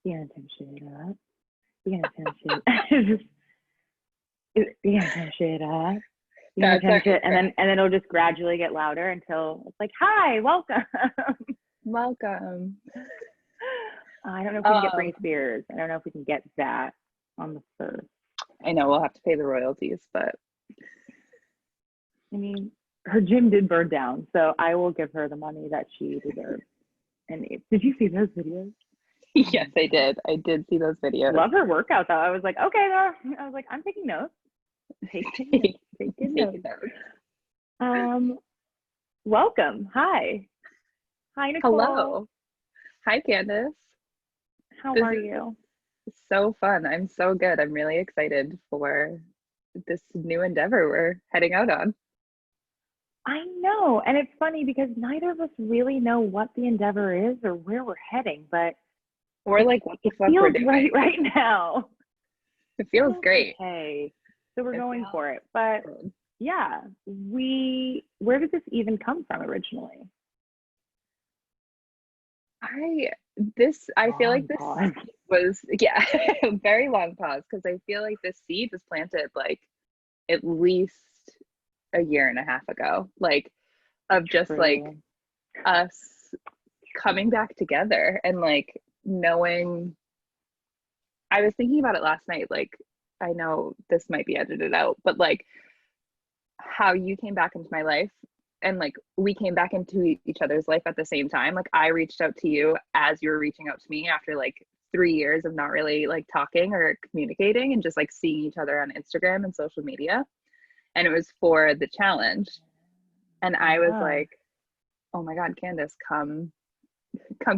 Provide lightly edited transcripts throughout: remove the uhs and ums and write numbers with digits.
You're gonna turn shit up. You're gonna turn shit. You're gonna turn shit up. You're gonna turn shit, and then it'll just gradually get louder until it's like, "Hi, welcome." Welcome. I don't know if we can get Britney Spears. I don't know if we can get that on the first. I know we'll have to pay the royalties, but I mean, her gym did burn down, so I will give her the money that she deserves. And did you see those videos? Yes, I did. I did see those videos. Love her workout though. I was like, okay, I was like, I'm taking notes. Taking notes. Welcome. Hi, Nichole. Hello. Hi, Candace. How are you? So fun. I'm so good. I'm really excited for this new endeavor we're heading out on. I know, and it's funny because neither of us really know what the endeavor is or where we're heading, but we're like, what the fuck we're doing right now. It feels great. Okay, so we're going for it. But yeah, where did this even come from originally? I feel like this was a very long pause, because I feel like this seed was planted like at least a year and a half ago, like of just like us coming back together and like knowing. I was thinking about it last night, like I know this might be edited out, but like how you came back into my life and like we came back into each other's life at the same time. Like I reached out to you as you were reaching out to me after like 3 years of not really like talking or communicating and just like seeing each other on Instagram and social media. And it was for the challenge. And I was like, oh my God, Candace, come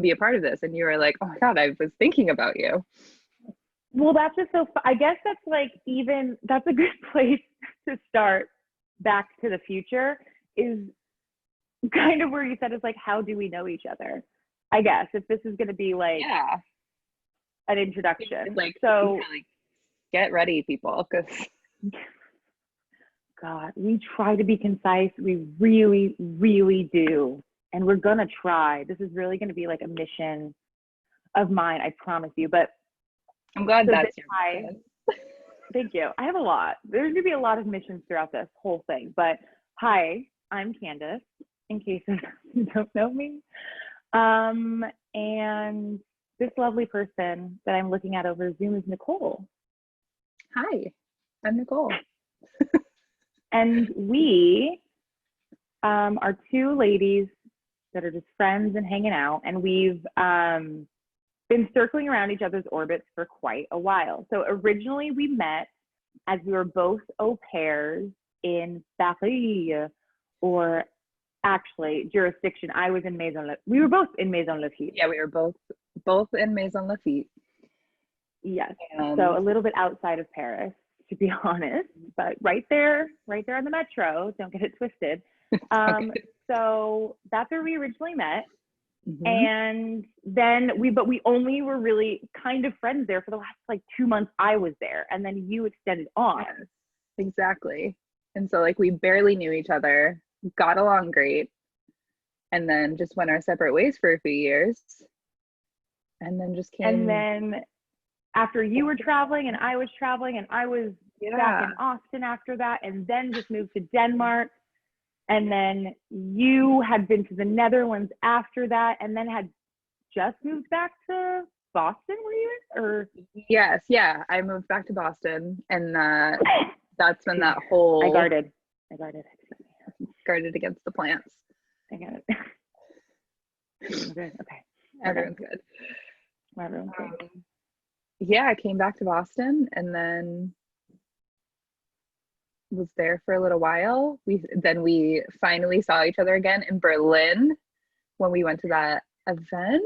be a part of this. And you were like, oh my God, I was thinking about you. Well, that's just I guess that's like, that's a good place to start. Back to the Future is kind of where you said it's like, how do we know each other? I guess if this is going to be like an introduction. Like, so like, get ready, people, because God, we try to be concise. We really, really do. And we're going to try. This is really going to be like a mission of mine, I promise you. But I'm glad that's your mission. Thank you. I have a lot. There's going to be a lot of missions throughout this whole thing. But hi, I'm Candace, in case you don't know me. And this lovely person that I'm looking at over Zoom is Nichole. Hi, I'm Nichole. And we are two ladies that are just friends and hanging out. And we've been circling around each other's orbits for quite a while. So originally we met as we were both au pairs in Paris, or actually jurisdiction. I was in we were both in Maison Lafitte. Yeah, we were both in Maison Lafitte. Yes. So a little bit outside of Paris, to be honest, but right there on the metro. Don't get it twisted. So that's where we originally met. Mm-hmm. And then we only were really kind of friends there for the last like 2 months I was there, and then you extended on. Yes, exactly. And so like we barely knew each other, got along great, and then just went our separate ways for a few years, and then just came. And then after you were traveling and I was traveling, and I was back in Austin after that, and then just moved to Denmark. And then you had been to the Netherlands after that, and then had just moved back to Boston, were you? Or yes, yeah, I moved back to Boston, and that's when that whole I guarded against the plants. I got it. Good. Okay. Everyone's good. Everyone's good. Yeah, I came back to Boston, and then was there for a little while. We finally saw each other again in Berlin when we went to that event.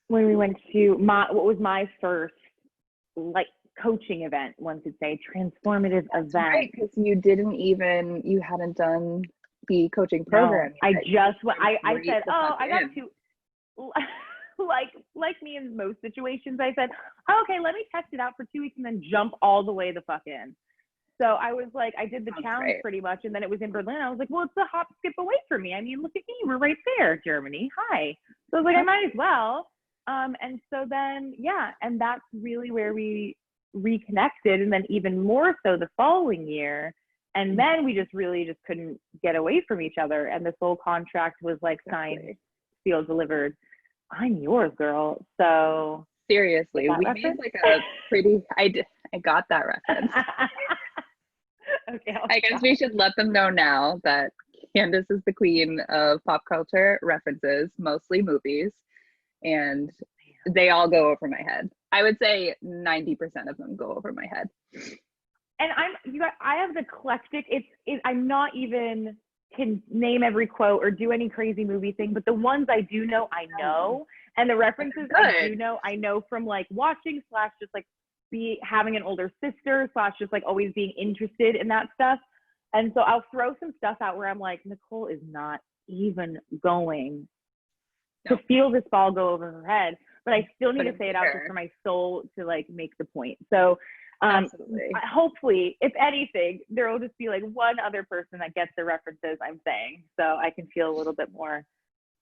When we went to what was my first like coaching event, one could say, transformative event. Right, because you hadn't done the coaching program. No, I said, I got to like me in most situations, I said, okay, let me test it out for 2 weeks and then jump all the way the fuck in. So I was like, I did the challenge pretty much, and then it was in Berlin. I was like, well, it's a hop, skip away for me. I mean, look at me. We're right there, Germany. Hi. So I was like, I might as well. And so then, yeah, and that's really where we reconnected, and then even more so the following year. And then we just really just couldn't get away from each other. And this whole contract was like signed, sealed, delivered. I'm yours, girl. So seriously, we reference? made like a pretty, I got that reference. Okay, I guess we should let them know now that Candace is the queen of pop culture references, mostly movies, and they all go over my head. I would say 90% of them go over my head. And I have the eclectic. I'm not even can name every quote or do any crazy movie thing, but the ones I do know, I know, and the references I do know, I know from like watching / just like having an older sister / just like always being interested in that stuff. And so I'll throw some stuff out where I'm like, Nichole is not even going to feel this ball go over her head, but I still need to say it out just for my soul to like make the point. So hopefully, if anything, there will just be like one other person that gets the references I'm saying, so I can feel a little bit more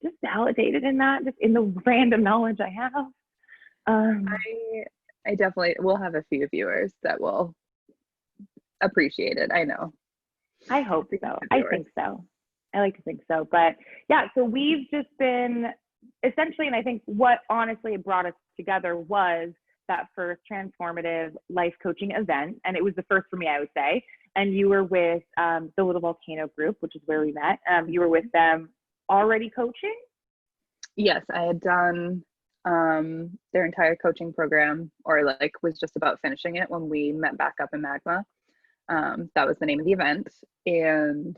just validated in that, just in the random knowledge I have. I definitely will have a few viewers that will appreciate it. I know. I hope so. I think so. I like to think so. But yeah, so we've just been essentially, and I think what honestly brought us together was that first transformative life coaching event. And it was the first for me, I would say. And you were with the Little Volcano group, which is where we met. You were with them already coaching? Yes, I had done their entire coaching program, or like was just about finishing it when we met back up in Magma. That was the name of the event. And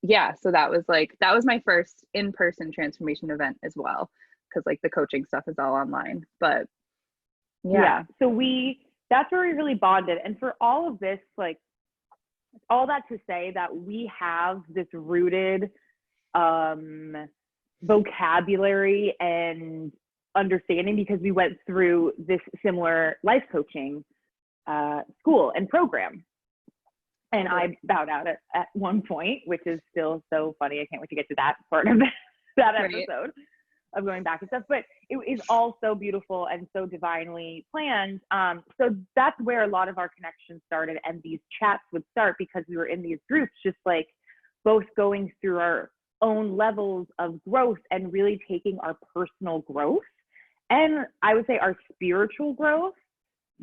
yeah, so that was my first in-person transformation event as well, because like the coaching stuff is all online. But yeah. So that's where we really bonded. And for all of this, like all that to say that we have this rooted vocabulary and understanding because we went through this similar life coaching school and program. And I bowed out at one point, which is still so funny. I can't wait to get to that part of that episode of going back and stuff. But it is all so beautiful and so divinely planned. So that's where a lot of our connections started, and these chats would start because we were in these groups, just like both going through our own levels of growth and really taking our personal growth and I would say our spiritual growth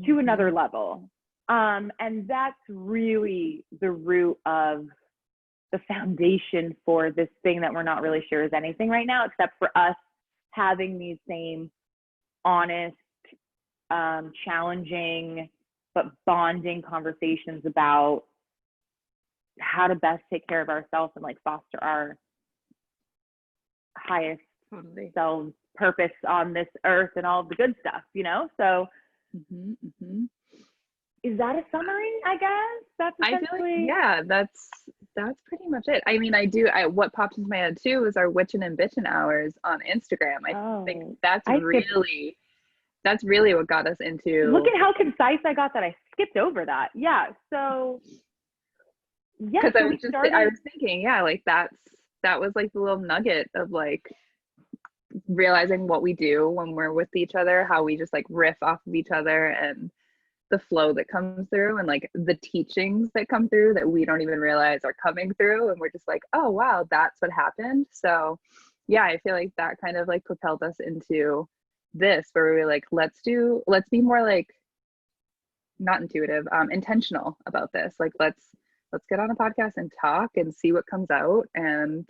to another level. And that's really the root of the foundation for this thing that we're not really sure is anything right now, except for us having these same honest, challenging, but bonding conversations about how to best take care of ourselves and like foster our highest selves purpose on this earth and all of the good stuff, you know? So is that a summary? I guess that's essentially. That's pretty much it. I mean, what popped into my head too is our witchin' and bitchin' hours on Instagram. I think that's really what got us into. Look at how concise I got that. I skipped over that. Yeah. So yeah, because I was thinking, like that was like the little nugget of like realizing what we do when we're with each other, how we just like riff off of each other, and the flow that comes through, and like the teachings that come through that we don't even realize are coming through, and we're just like, oh wow, that's what happened. So yeah, I feel like that kind of like propelled us into this, where we were like, let's be more like not intuitive, intentional about this. Like let's get on a podcast and talk and see what comes out. And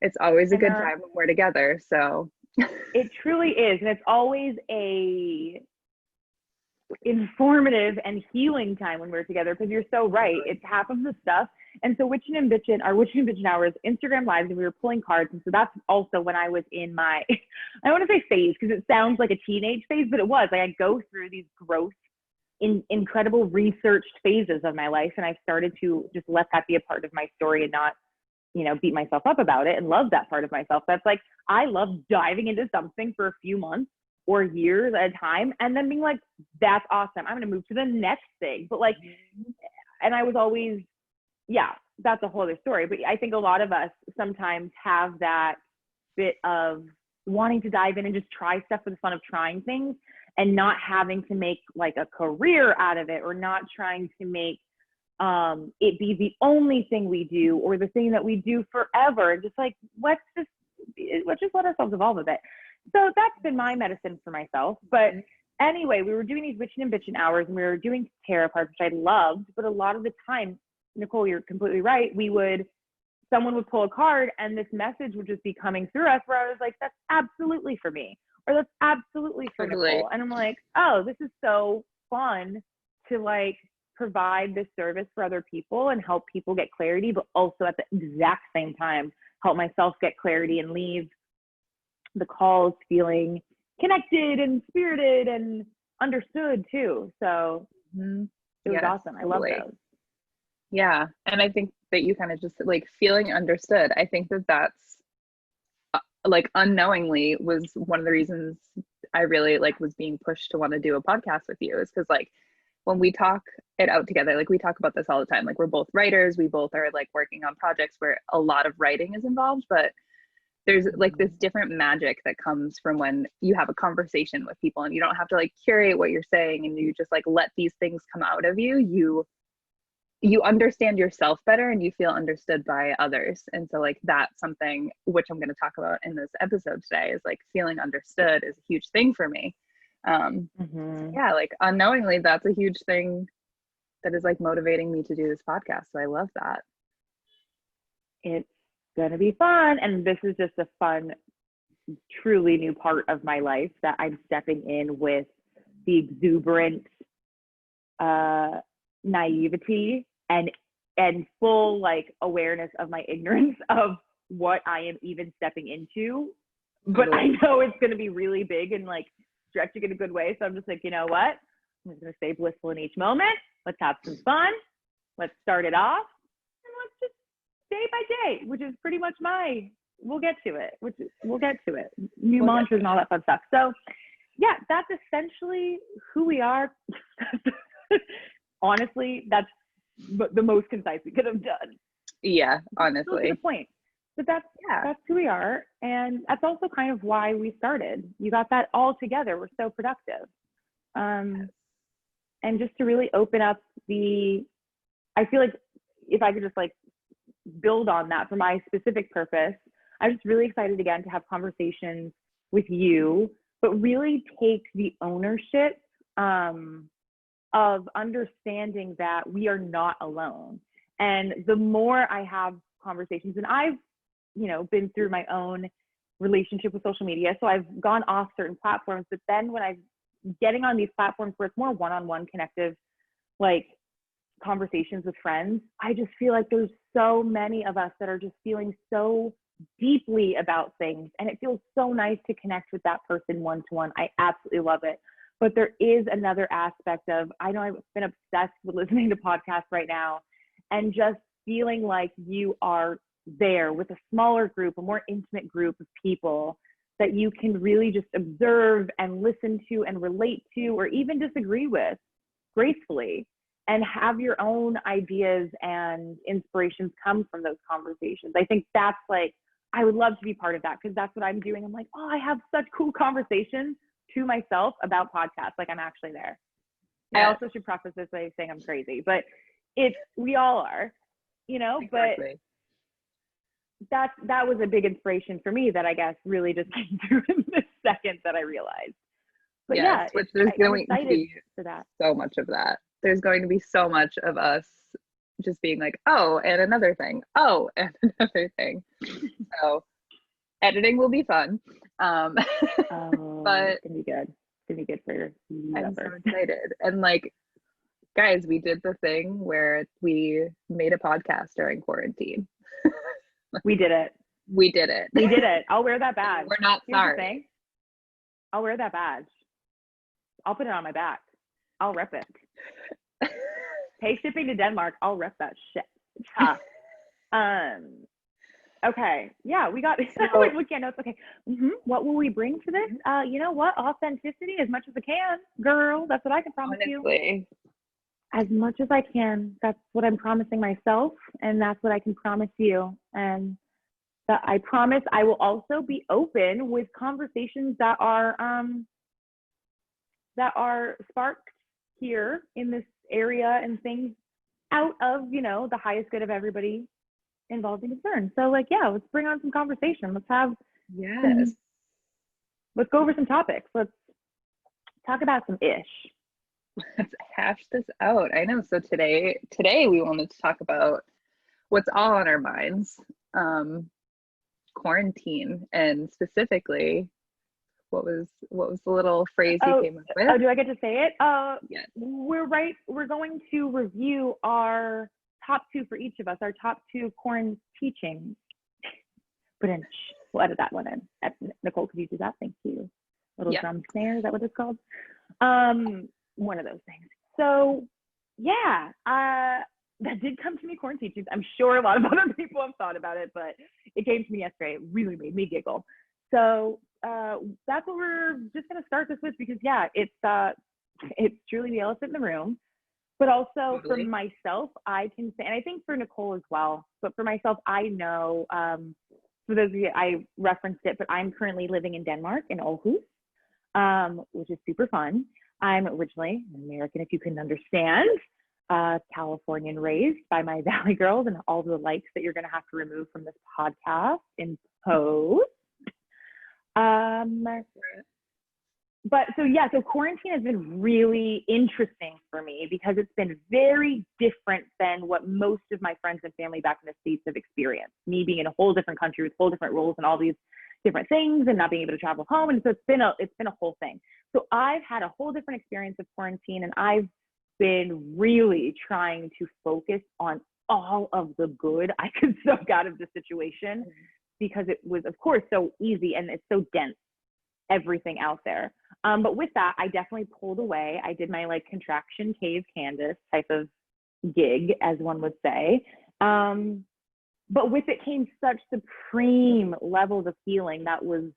it's always a good time when we're together. So it truly is. And it's always a informative and healing time when we're together, because you're so right. It's half of the stuff. And so Witchin' and Bitchin', our Witchin' and Bitchin' hours, Instagram lives, and we were pulling cards. And so that's also when I was in my, I don't want to say phase because it sounds like a teenage phase, but it was like I go through these growth in incredible researched phases of my life. And I started to just let that be a part of my story and not, beat myself up about it, and love that part of myself. That's like, I love diving into something for a few months or years at a time and then being like, that's awesome, I'm going to move to the next thing. But like, and I was always, that's a whole other story. But I think a lot of us sometimes have that bit of wanting to dive in and just try stuff for the fun of trying things and not having to make like a career out of it, or not trying to make it be the only thing we do or the thing that we do forever. And just like, let's just let ourselves evolve a bit. So that's been my medicine for myself. But anyway, we were doing these witching and bitching hours, and we were doing tarot cards, which I loved. But a lot of the time, Nichole, you're completely right. Someone would pull a card and this message would just be coming through us where I was like, that's absolutely for me, or that's absolutely for Nichole. And I'm like, oh, this is so fun to like provide this service for other people and help people get clarity, but also at the exact same time, help myself get clarity and leave the calls feeling connected and spirited and understood too. So it was awesome. I love those. Yeah. And I think that you kind of just like feeling understood. I think that that's like unknowingly was one of the reasons I really like was being pushed to want to do a podcast with you, is because like when we talk it out together, like we talk about this all the time, like we're both writers, we both are like working on projects where a lot of writing is involved, but there's like this different magic that comes from when you have a conversation with people and you don't have to like curate what you're saying and you just like let these things come out of you. You understand yourself better and you feel understood by others. And so like that's something which I'm going to talk about in this episode today, is like feeling understood is a huge thing for me. Yeah, like unknowingly that's a huge thing that is like motivating me to do this podcast. So I love that. It's gonna be fun, and this is just a fun, truly new part of my life that I'm stepping in with the exuberant naivety and full like awareness of my ignorance of what I am even stepping into. But I know it's going to be really big and like stretching in a good way. So I'm just like, you know what? I'm just going to stay blissful in each moment. Let's have some fun. Let's start it off. And let's just day by day, which is pretty much we'll get to it. New mantras and all that fun stuff. So yeah, that's essentially who we are. Honestly, that's the most concise we could have done. Yeah, honestly. To the point. But that's who we are. And that's also kind of why we started. You got that all together. We're so productive. And just to really open up I feel like if I could just like build on that for my specific purpose, I'm just really excited again to have conversations with you, but really take the ownership of understanding that we are not alone. And the more I have conversations, and I've been through my own relationship with social media, so I've gone off certain platforms, but then when I'm getting on these platforms where it's more one-on-one connective like conversations with friends, I just feel like there's so many of us that are just feeling so deeply about things, and it feels so nice to connect with that person one-to-one. I absolutely love it. But there is another aspect of, I know I've been obsessed with listening to podcasts right now and just feeling like you are there with a smaller group, a more intimate group of people that you can really just observe and listen to and relate to, or even disagree with gracefully, and have your own ideas and inspirations come from those conversations. I think that's like, I would love to be part of that, because that's what I'm doing. I'm like, oh, I have such cool conversations to myself about podcasts. Like I'm actually there. Yes. I also should preface this by saying I'm crazy, but we all are, exactly. But that was a big inspiration for me that I guess really just came through in this second that I realized. But yes, which there's going to be for that. So much of that. There's going to be so much of us just being like, oh, and another thing. Oh, and another thing. So editing will be fun. But it's gonna be good. It's gonna be good for I'm so excited. And like, guys, we did the thing where we made a podcast during quarantine. We did it. We did it. I'll wear that badge. We're not sorry. I'll wear that badge. I'll put it on my back. I'll rep it. Pay shipping to Denmark. I'll rep that shit. Okay. Yeah, we got like looking at notes. Okay. What will we bring to this? You know what? Authenticity as much as I can, girl. That's what I can promise you. As much as I can. That's what I'm promising myself, and that's what I can promise you. And But I promise I will also be open with conversations that are sparked here in this area and things out of, you know, the highest good of everybody involved and concerned. So like, yeah, let's bring on some conversation. Yes. Let's go over some topics. Let's talk about some ish. Let's hash this out. I know. So today we wanted to talk about what's all on our minds. Quarantine, and specifically what was the little phrase you came up with? Oh, do I get to say it? Yes. We're going to review our top two for each of us, our top two Quaranteachings. But then we'll edit that one in. Nichole, could you do that? Thank you. Little drum snare, is that what it's called? One of those things. So yeah, that did come to me, Quaranteachings. I'm sure a lot of other people have thought about it, but it came to me yesterday. It really made me giggle. So that's what we're just going to start this with, because yeah, it's truly the elephant in the room. But also for myself, I can say, and I think for Nichole as well, but for myself, I know, for those of you, I referenced it, but I'm currently living in Denmark, in Aarhus, which is super fun. I'm originally an American, if you couldn't understand, Californian raised by my Valley girls, and all the likes that you're going to have to remove from this podcast in post. But so quarantine has been really interesting for me because it's been very different than what most of my friends and family back in the States have experienced. Me being in a whole different country with whole different roles and all these different things, and not being able to travel home. And so it's been a whole thing. So I've had a whole different experience of quarantine, and I've been really trying to focus on all of the good I could soak out of the situation, because it was, of course, so easy and it's so dense, everything out there. But with that, I definitely pulled away. I did my like contraction cave Candace type of gig, as one would say. But with it came such supreme levels of healing that was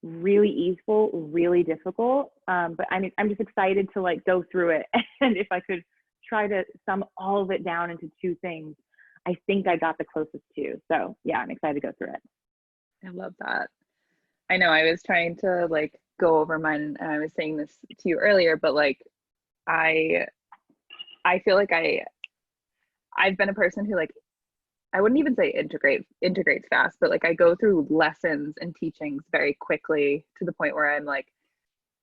really easeful, really difficult. But I mean, I'm just excited to like go through it. And if I could try to sum all of it down into two things, I think I got the closest to. So yeah, I'm excited to go through it. I love that. I know I was trying to like go over mine, and I was saying this to you earlier, but like I feel like I've been a person who like, I wouldn't even say integrates fast, but like I go through lessons and teachings very quickly, to the point where I'm like,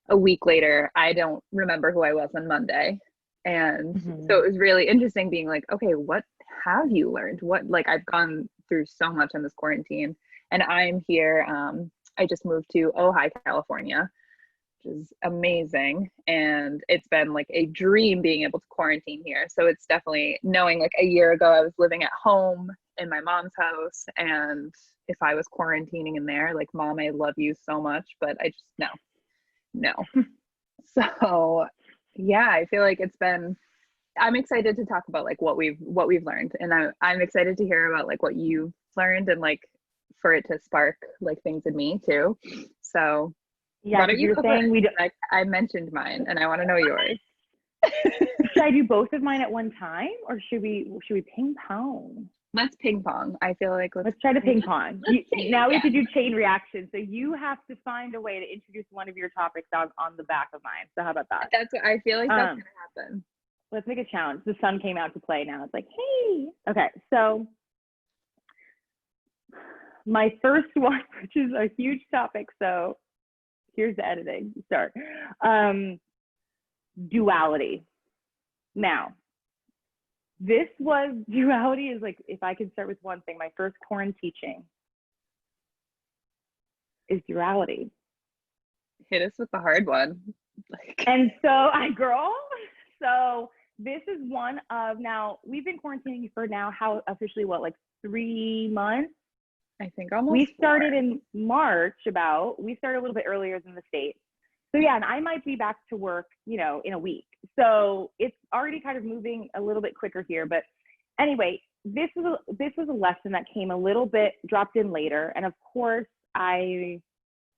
a week later, I don't remember who I was on Monday. And so it was really interesting being like, okay, what have you learned? What, like, I've gone through so much in this quarantine, and I'm here. I just moved to Ojai, California, which is amazing. And it's been like a dream being able to quarantine here. So it's definitely knowing, like, a year ago, I was living at home in my mom's house. And if I was quarantining in there, like, Mom, I love you so much, but I just, no. So yeah, I feel like I'm excited to talk about like what we've learned. And I'm excited to hear about like what you've learned, and like for it to spark like things in me too. So yeah, you were saying like, I mentioned mine, and I want to know yours. Should I do both of mine at one time, or should we ping pong? Let's ping pong. I feel like let's try to ping pong. Now we have to do chain reaction. So you have to find a way to introduce one of your topics on the back of mine. So how about that? That's what I feel like that's gonna happen. Let's make a challenge. The sun came out to play now. It's like, hey. Okay, so my first one, which is a huge topic, so here's the editing. Start. Duality. Now, duality is like, if I could start with one thing, my first Quaranteaching is duality. Hit us with the hard one. And so this is one of, now we've been quarantining for now, how officially, what, like 3 months? I think almost. We started in March we started a little bit earlier than the States. So yeah, and I might be back to work, in a week. So it's already kind of moving a little bit quicker here. But anyway, this was a lesson that came a little bit dropped in later. And of course, I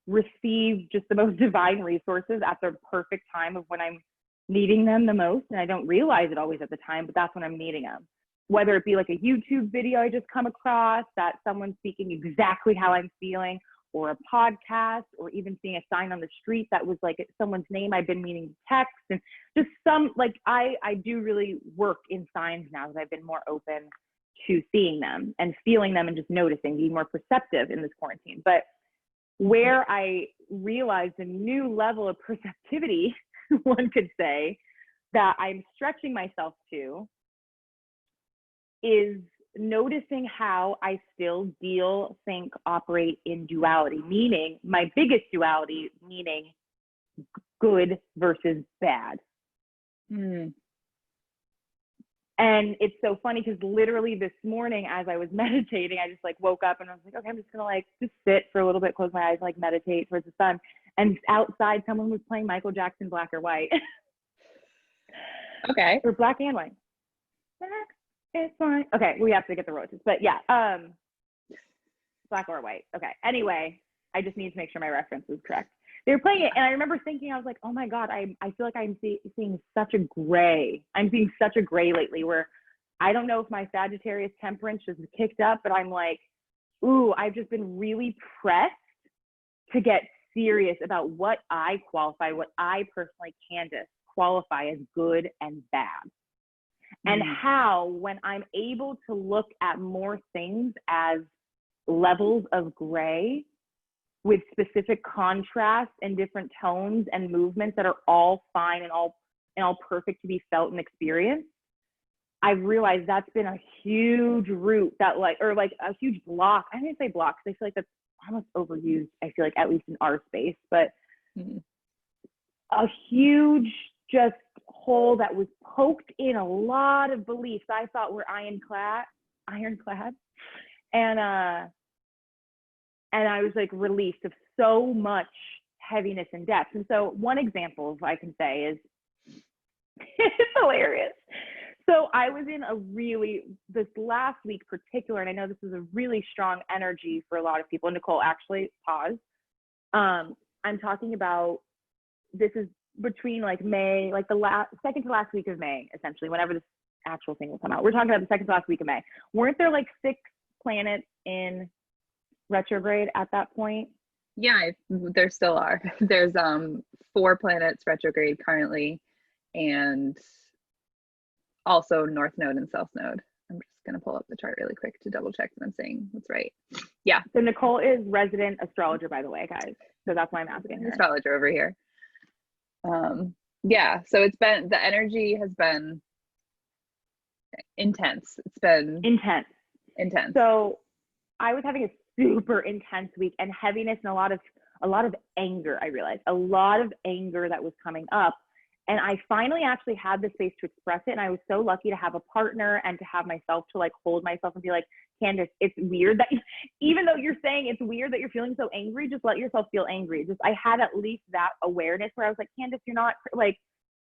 received just the most divine resources at the perfect time of when I'm needing them the most. And I don't realize it always at the time, but that's when I'm needing them. whether it be like a YouTube video I just come across that someone's speaking exactly how I'm feeling, or a podcast, or even seeing a sign on the street that was like someone's name I've been meaning to text, and just some, like, I do really work in signs now that I've been more open to seeing them and feeling them and just noticing, being more perceptive in this quarantine. But where I realized a new level of perceptivity, one could say, that I'm stretching myself to, is noticing how I still deal, think, operate in duality, meaning my biggest duality, meaning good versus bad. Mm. And it's so funny because literally this morning as I was meditating, I just like woke up and I was like, okay, I'm just gonna like just sit for a little bit, close my eyes, like meditate towards the sun. And outside someone was playing Michael Jackson, Black or White. Okay. Or Black and White. It's fine. Okay, we have to get the roaches. But yeah, Black or White. Okay. Anyway, I just need to make sure my reference is correct. They were playing it, and I remember thinking, I was like, oh my God, I feel like I'm seeing such a gray. I'm seeing such a gray lately, where I don't know if my Sagittarius temperance just kicked up, but I'm like, ooh, I've just been really pressed to get serious about what I qualify, what I personally, Candace, qualify as good and bad. And how, when I'm able to look at more things as levels of gray with specific contrast and different tones and movements that are all fine and all perfect to be felt and experienced, I've realized that's been a huge root that or a huge block. I didn't say block because I feel like that's almost overused. I feel like, at least in our space, but a huge just hole that was poked in a lot of beliefs I thought were ironclad, and I was like released of so much heaviness and depth. And so one example, if I can say, is it's hilarious. So I was in this last week particular, and I know this is a really strong energy for a lot of people. Nichole, actually, pause. I'm talking about, this is between like May, like the second to last week of May, essentially, whenever this actual thing will come out. We're talking about the second to last week of May. Weren't there like 6 planets in retrograde at that point? Yeah, there still are. There's 4 planets retrograde currently, and also North Node and South Node. I'm just going to pull up the chart really quick to double check that I'm saying that's right. Yeah. So Nichole is resident astrologer, by the way, guys. So that's why I'm asking her. Astrologer over here. Yeah, so the energy has been intense. It's been intense. So I was having a super intense week, and heaviness, and a lot of anger. I realized a lot of anger that was coming up, and I finally actually had the space to express it. And I was so lucky to have a partner and to have myself to like hold myself and be like, Candace, it's weird that even though you're saying it's weird that you're feeling so angry, just let yourself feel angry. I had at least that awareness where I was like, Candace, you're not like,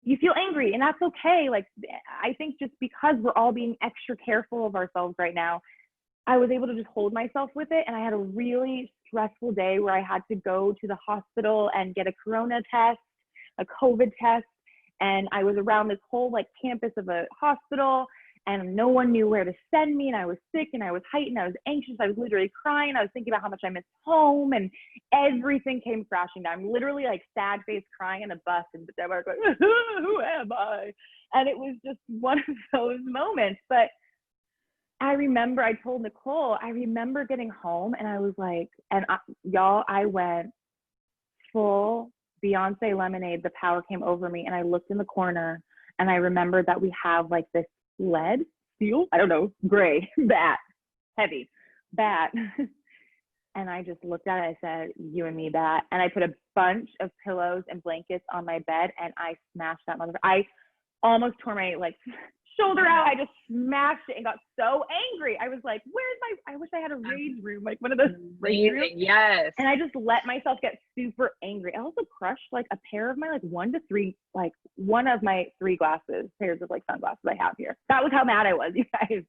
you feel angry, and that's okay. Like, I think just because we're all being extra careful of ourselves right now, I was able to just hold myself with it. And I had a really stressful day where I had to go to the hospital and get a corona test, a COVID test. And I was around this whole like campus of a hospital, and no one knew where to send me. And I was sick, and I was heightened. I was anxious. I was literally crying. I was thinking about how much I missed home, and everything came crashing down. I'm literally like sad face crying in a bus, and the was like, who am I? And it was just one of those moments. But I remember I told Nichole, I remember getting home, and I was like, I went full Beyonce Lemonade. The power came over me, and I looked in the corner, and I remembered that we have like this steel, I don't know, gray bat, heavy bat. And I just looked at it. I said, you and me, bat. And I put a bunch of pillows and blankets on my bed, and I smashed that motherfucker. I almost tore my like shoulder out. I just smashed it and got so angry. I was like, I wish I had a rage room, like one of those rage rooms. Yes. And I just let myself get super angry. I also crushed like a pair of my one of my 3 pairs of like sunglasses I have here. That was how mad I was, you guys.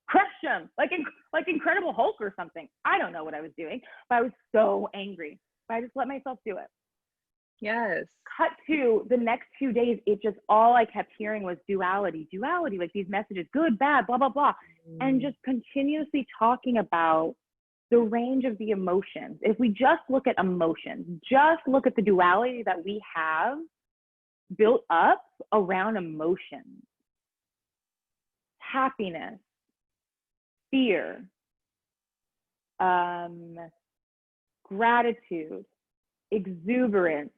Crushed them like Incredible Hulk or something. I don't know what I was doing, but I was so angry. But I just let myself do it. Yes. Cut to the next 2 days, it just, all I kept hearing was duality, like these messages, good, bad, blah, blah, blah. And just continuously talking about the range of the emotions. If we just look at emotions, just look at the duality that we have built up around emotions: happiness, fear, gratitude, exuberance,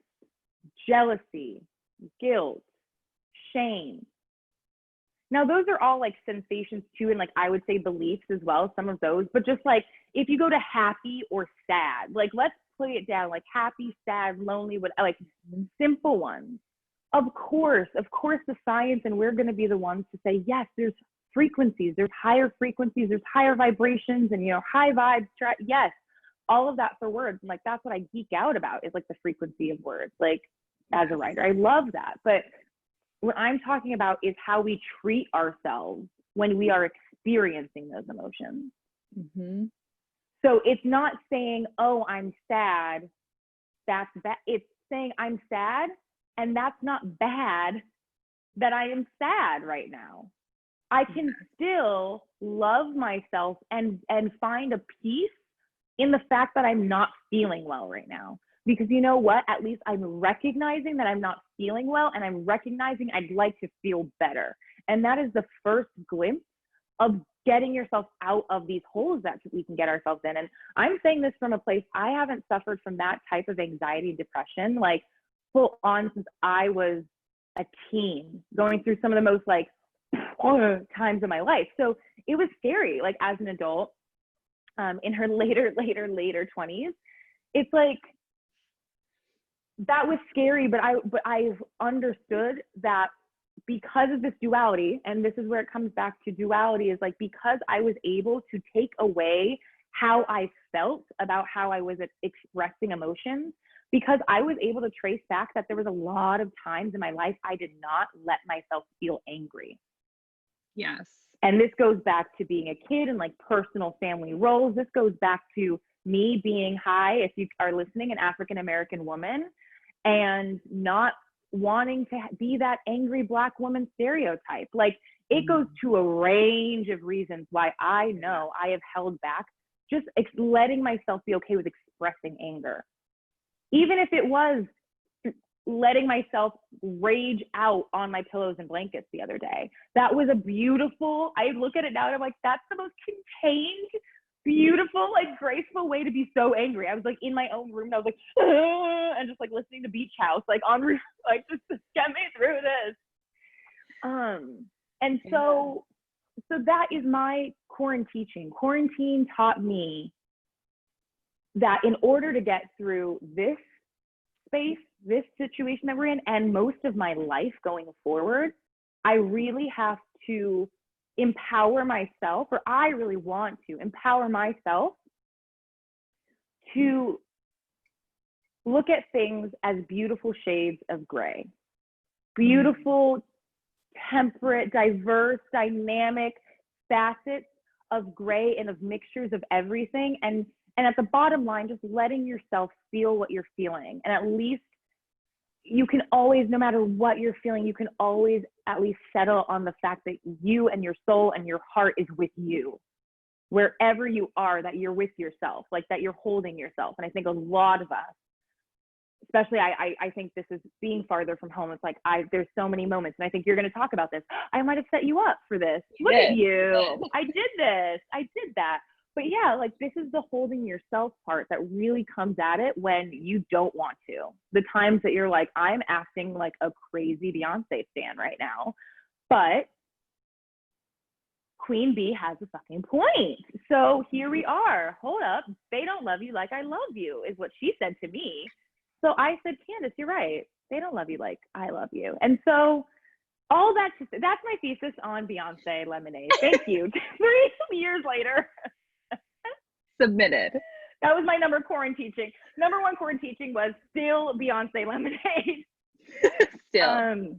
jealousy, guilt, shame. Now, those are all like sensations too, and like I would say beliefs as well, some of those. But just like if you go to happy or sad, like let's play it down, like happy, sad, lonely, what, like simple ones. Of course, the science, and we're going to be the ones to say, yes, there's frequencies, there's higher vibrations, and, you know, high vibes. Yes, all of that for words. And like, that's what I geek out about, is like the frequency of words. Like, as a writer, I love that. But what I'm talking about is how we treat ourselves when we are experiencing those emotions. Mm-hmm. So it's not saying, oh, I'm sad, that's bad. It's saying I'm sad, and that's not bad that I am sad right now. I can still love myself and find a peace in the fact that I'm not feeling well right now. Because you know what? At least I'm recognizing that I'm not feeling well, and I'm recognizing I'd like to feel better. And that is the first glimpse of getting yourself out of these holes that we can get ourselves in. And I'm saying this from a place, I haven't suffered from that type of anxiety, depression, like full on, since I was a teen, going through some of the most like times of my life. So it was scary, like as an adult, in her later 20s. It's like, that was scary, but I've understood that because of this duality, and this is where it comes back to duality, is like, because I was able to take away how I felt about how I was expressing emotions, because I was able to trace back that there was a lot of times in my life I did not let myself feel angry. Yes. And this goes back to being a kid and like personal family roles. This goes back to me being, if you are listening, an African-American woman, and not wanting to be that angry Black woman stereotype. Like, it goes to a range of reasons why I know I have held back just letting myself be okay with expressing anger. Even if it was letting myself rage out on my pillows and blankets the other day. That was a beautiful, I look at it now and I'm like, that's the most contained, beautiful, like graceful way to be so angry. I was like in my own room and I was like, and just like listening to Beach House, like on, like just get me through this. And so that is my quaranteaching. Quarantine taught me that in order to get through this space, this situation that we're in, and most of my life going forward, I really have to empower myself, or I really want to empower myself to look at things as beautiful shades of gray, beautiful, temperate, diverse, dynamic facets of gray and of mixtures of everything. And at the bottom line, just letting yourself feel what you're feeling. And at least you can always, no matter what you're feeling, you can always at least settle on the fact that you and your soul and your heart is with you. Wherever you are, that you're with yourself, like that you're holding yourself. And I think a lot of us, especially I think this is being farther from home. It's like, there's so many moments, and I think you're going to talk about this. I might have set you up for this. Look at you. I did this. I did that. But yeah, like this is the holding yourself part that really comes at it when you don't want to. The times that you're like, I'm acting like a crazy Beyonce stan right now. But Queen Bee has a fucking point. So here we are. Hold up. They don't love you like I love you, is what she said to me. So I said, Candace, you're right. They don't love you like I love you. And so all that, that's my thesis on Beyonce Lemonade. Thank you. 3 years later. Submitted. That was my number quaranteaching. Number one quaranteaching was still Beyonce Lemonade. Still.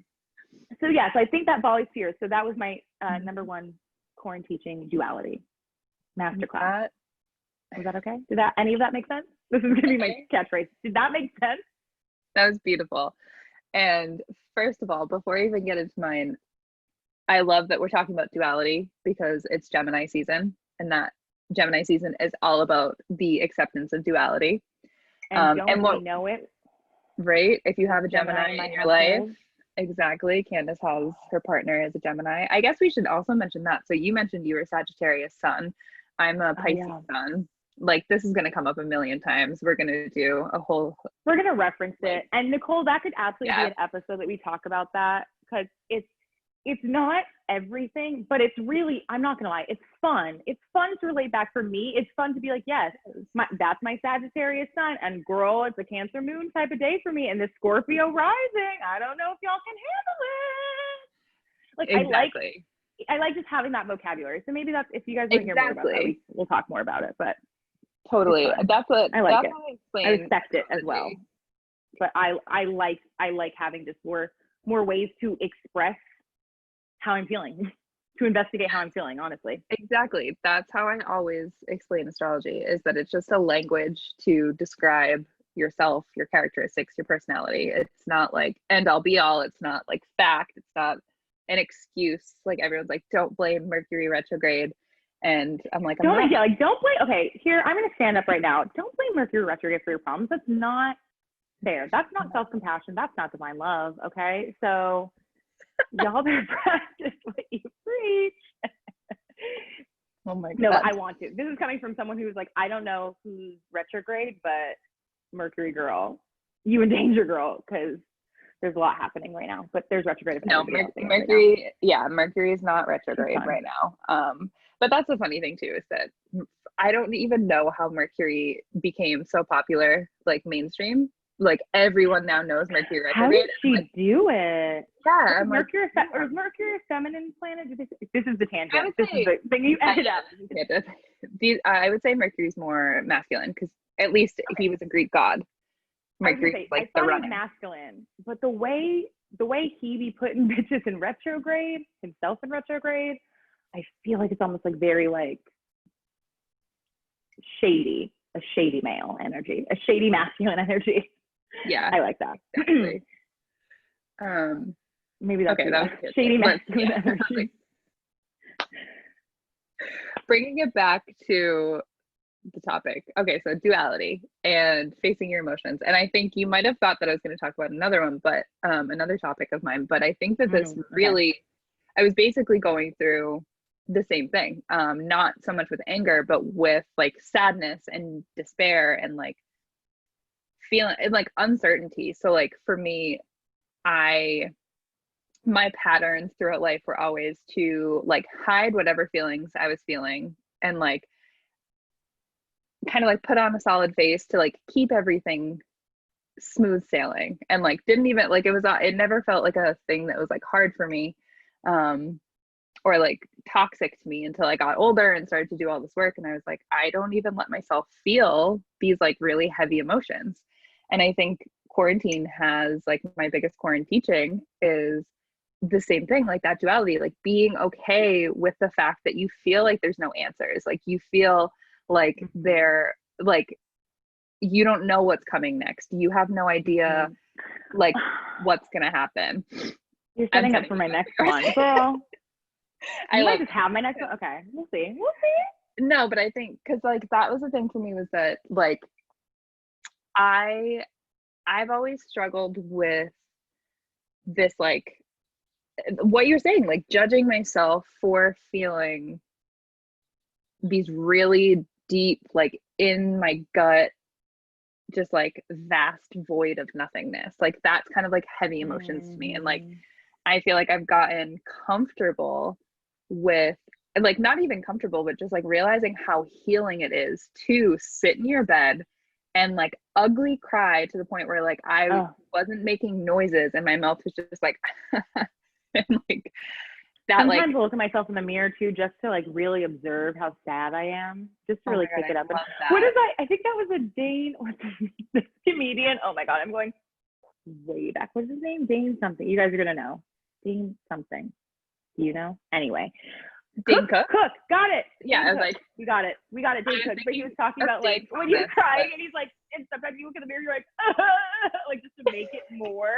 So yeah, so I think that volley's here. So that was my number one quaranteaching duality masterclass. Was that okay? Did any of that make sense? This is gonna be my catchphrase. Did that make sense? That was beautiful. And first of all, before I even get into mine, I love that we're talking about duality because it's Gemini season, and that Gemini season is all about the acceptance of duality. And don't and we what, know it? right? If you have a Gemini Gemini in my in your life, household. exactly. Candace has her partner as a Gemini. I guess we should also mention that. So you mentioned you were Sagittarius sun. I'm a Oh, Pisces yeah. sun. Like this is going to come up a million times. We're going to do a whole. We're going to reference like, it. And Nichole, that could absolutely be an episode that we talk about that, because it's not everything, but it's really, I'm not gonna lie, it's fun. It's fun to relate back for me. It's fun to be like, yes, that's my Sagittarius sun, and girl, it's a Cancer moon type of day for me, and the Scorpio rising. I don't know if y'all can handle it. Like, exactly. I like just having that vocabulary. So maybe that's, if you guys want to hear more about that, we'll talk more about it. But totally, that's what I like. That's it. I respect it as well. But I like having just more ways to express how I'm feeling, to investigate how I'm feeling, honestly. Exactly. That's how I always explain astrology, is that it's just a language to describe yourself, your characteristics, your personality. It's not like end all be all. It's not like fact. It's not an excuse. Like everyone's like, don't blame Mercury retrograde. And I'm like, don't blame. Okay, here, I'm going to stand up right now. Don't blame Mercury retrograde for your problems. That's not fair. That's not self-compassion. That's not divine love. Okay. So y'all better practice what you preach. Oh my God. No, I want to. This is coming from someone who's like, I don't know who's retrograde, but Mercury girl, you in danger, girl, because there's a lot happening right now. But there's retrograde. No, Mercury, right, yeah, Mercury is not retrograde right now. But that's the funny thing too, is that I don't even know how Mercury became so popular, like mainstream. Like everyone now knows Mercury retrograde. How did she do it? Yeah, is Mercury a feminine planet? This is the tangent. This is the thing you ended up. I would say Mercury's more masculine, because at least he was a Greek god. Mercury, I thought he was masculine, but the way he be putting bitches in retrograde, himself in retrograde, I feel like it's almost like very like shady, a shady male energy, a shady masculine energy. Yeah, I like that. Exactly. Maybe that's okay, that was shady masculine energy. Bringing it back to the topic. Okay, so duality and facing your emotions. And I think you might have thought that I was going to talk about another one, but another topic of mine. But I think that this really, I was basically going through the same thing. Not so much with anger, but with like sadness and despair and like feeling and like uncertainty. So like for me, my patterns throughout life were always to like hide whatever feelings I was feeling and like kind of like put on a solid face to like keep everything smooth sailing, and like didn't even like it never felt like a thing that was like hard for me or like toxic to me until I got older and started to do all this work, and I was like, I don't even let myself feel these like really heavy emotions. And I think quarantine has like my biggest quaranteaching is the same thing, like that duality, like being okay with the fact that you feel like there's no answers, like you feel like they're like you don't know what's coming next, you have no idea like what's gonna happen. You're setting up for my next one, girl. I might just have my next one. Okay, we'll see. No, but I think because like that was the thing for me, was that like I've always struggled with this, like what you're saying, like judging myself for feeling these really deep, like in my gut, just like vast void of nothingness. Like that's kind of like heavy emotions to me. And like I feel like I've gotten comfortable with, like not even comfortable, but just like realizing how healing it is to sit in your bed and like ugly cry to the point where like I wasn't making noises and my mouth was just like and like that. Sometimes like I look at myself in the mirror too, just to like really observe how sad I am, just to really pick it up. And what is I think that was a Dane, what's this comedian? Oh my God, I'm going way back. What's his name? Dane something. You guys are gonna know. Dane something. Do you know? Anyway. Dane Cook? Got it. Yeah, Dane I was Cook. like, we got it. Dane Cook. But he was talking about like when you're crying and he's like, And sometimes you look in the mirror, you're like, like just to make it more.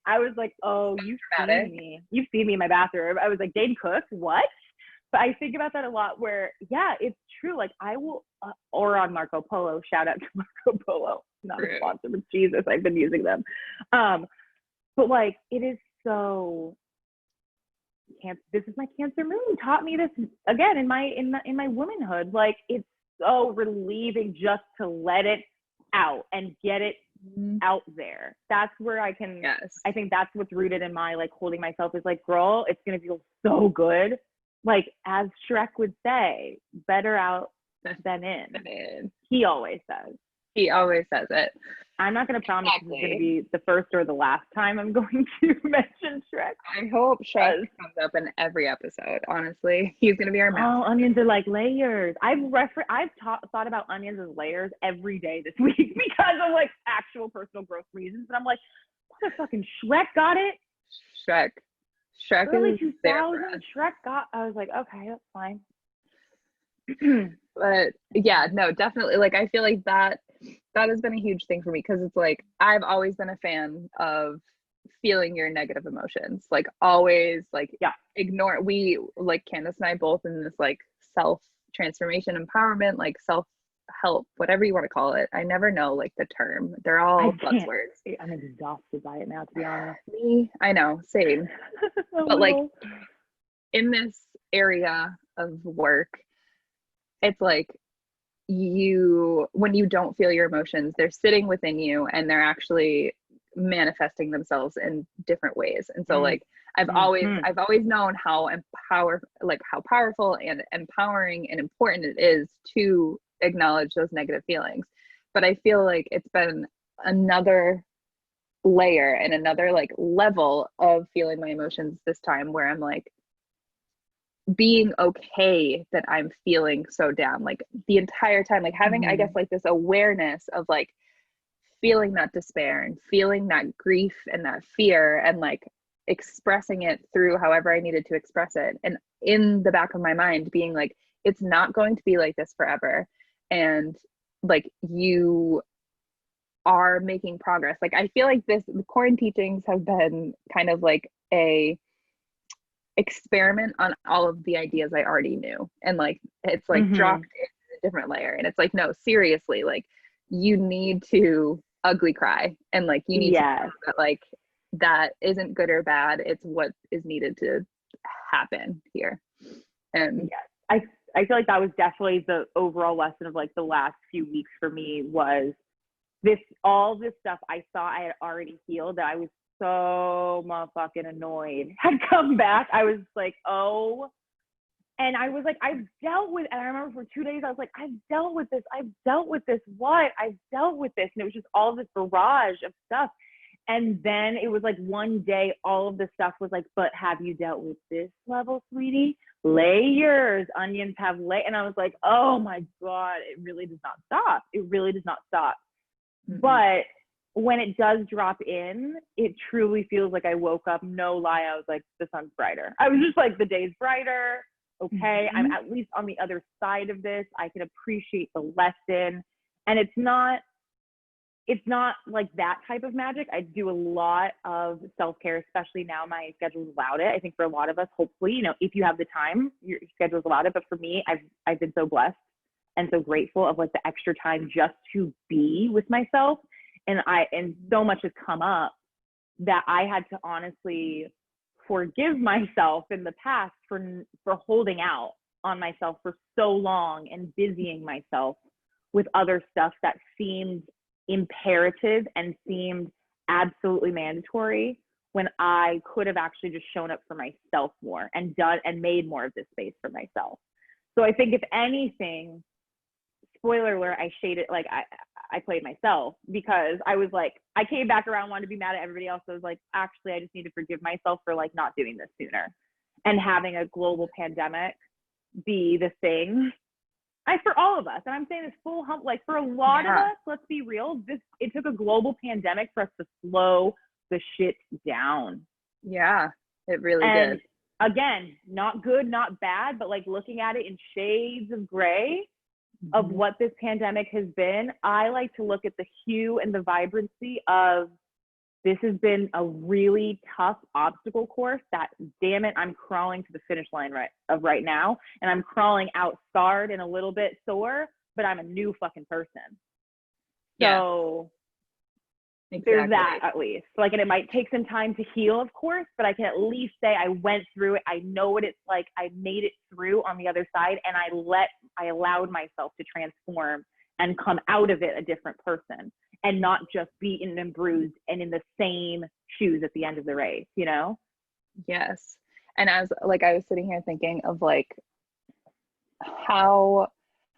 I was like, oh, you've seen me. You've seen me in my bathroom. I was like, Dane Cook, what? But I think about that a lot where, yeah, it's true. Like I will, or on Marco Polo, shout out to Marco Polo, not a sponsor, but Jesus, I've been using them. But like, it is so, this is my Cancer moon taught me this again in my womanhood. Like it's so relieving just to let it out and get it out there. That's where I can, I think that's what's rooted in my like holding myself is like, girl, it's going to feel so good. Like as Shrek would say, better out than in. He always says. He always says it. I'm not going to promise this is going to be the first or the last time I'm going to mention Shrek. I hope Shrek comes up in every episode, honestly. He's going to be our master. Oh, onions are like layers. I've thought about onions as layers every day this week because of like actual personal growth reasons. And I'm like, motherfucking Shrek got it? Shrek early is 2000, Shrek got, I was like, okay, that's fine. But yeah, no, definitely. Like, I feel like that has been a huge thing for me because it's like, I've always been a fan of feeling your negative emotions. Like always like ignore, we like Candace and I both in this like self transformation empowerment, like self help, whatever you want to call it. I never know like the term. They're all buzzwords. I'm exhausted by it now, to be honest. Me, I know, same. But like in this area of work, it's like when you don't feel your emotions, they're sitting within you and they're actually manifesting themselves in different ways. And so like I've always known how powerful and empowering and important it is to acknowledge those negative feelings. But I feel like it's been another layer and another like level of feeling my emotions this time where I'm like being okay that I'm feeling so down like the entire time, like having I guess like this awareness of like feeling that despair and feeling that grief and that fear and like expressing it through however I needed to express it, and in the back of my mind being like, it's not going to be like this forever, and like you are making progress. Like I feel like the Quaranteachings have been kind of like a experiment on all of the ideas I already knew, and like it's like dropped in a different layer, and it's like, no, seriously, like you need to ugly cry, and like you need to know that like that isn't good or bad, it's what is needed to happen here. And I feel like that was definitely the overall lesson of like the last few weeks for me, was all this stuff I thought I had already healed that I was so motherfucking annoyed had come back. I was like, oh, and I was like, I've dealt with, and I remember for 2 days I was like, I've dealt with this what? I've dealt with this. And it was just all this barrage of stuff. And then it was like one day all of the stuff was like, but have you dealt with this level, sweetie? Layers, onions have and I was like, oh my God, it really does not stop. It really does not stop. But when it does drop in, it truly feels like I woke up, no lie, I was like, the sun's brighter. I was just like, the day's brighter. Okay, I'm at least on the other side of this. I can appreciate the lesson. And it's not like that type of magic. I do a lot of self-care, especially now my schedule's allowed it. I think for a lot of us, hopefully, you know, if you have the time, your schedule's allowed it. But for me, I've been so blessed and so grateful of like the extra time just to be with myself. And so much has come up that I had to honestly forgive myself in the past for holding out on myself for so long and busying myself with other stuff that seemed imperative and seemed absolutely mandatory, when I could have actually just shown up for myself more and made more of this space for myself. So I think if anything, spoiler alert, I shaded, like I played myself, because I was like, I came back around, wanted to be mad at everybody else. I was like, actually, I just need to forgive myself for like not doing this sooner, and having a global pandemic be the thing. For all of us, and I'm saying this full hump, like for a lot of us, let's be real, it took a global pandemic for us to slow the shit down. Yeah, it really did. Again, not good, not bad, but like looking at it in shades of gray, of what this pandemic has been, I like to look at the hue and the vibrancy of this has been a really tough obstacle course that, damn it, I'm crawling to the finish line right now. And I'm crawling out scarred and a little bit sore, but I'm a new fucking person. So there's that at least. Like, and it might take some time to heal, of course, but I can at least say I went through it. I know what it's like. I made it through on the other side, and I allowed myself to transform and come out of it a different person, and not just beaten and bruised and in the same shoes at the end of the race, you know? Yes. And as like I was sitting here thinking of like how,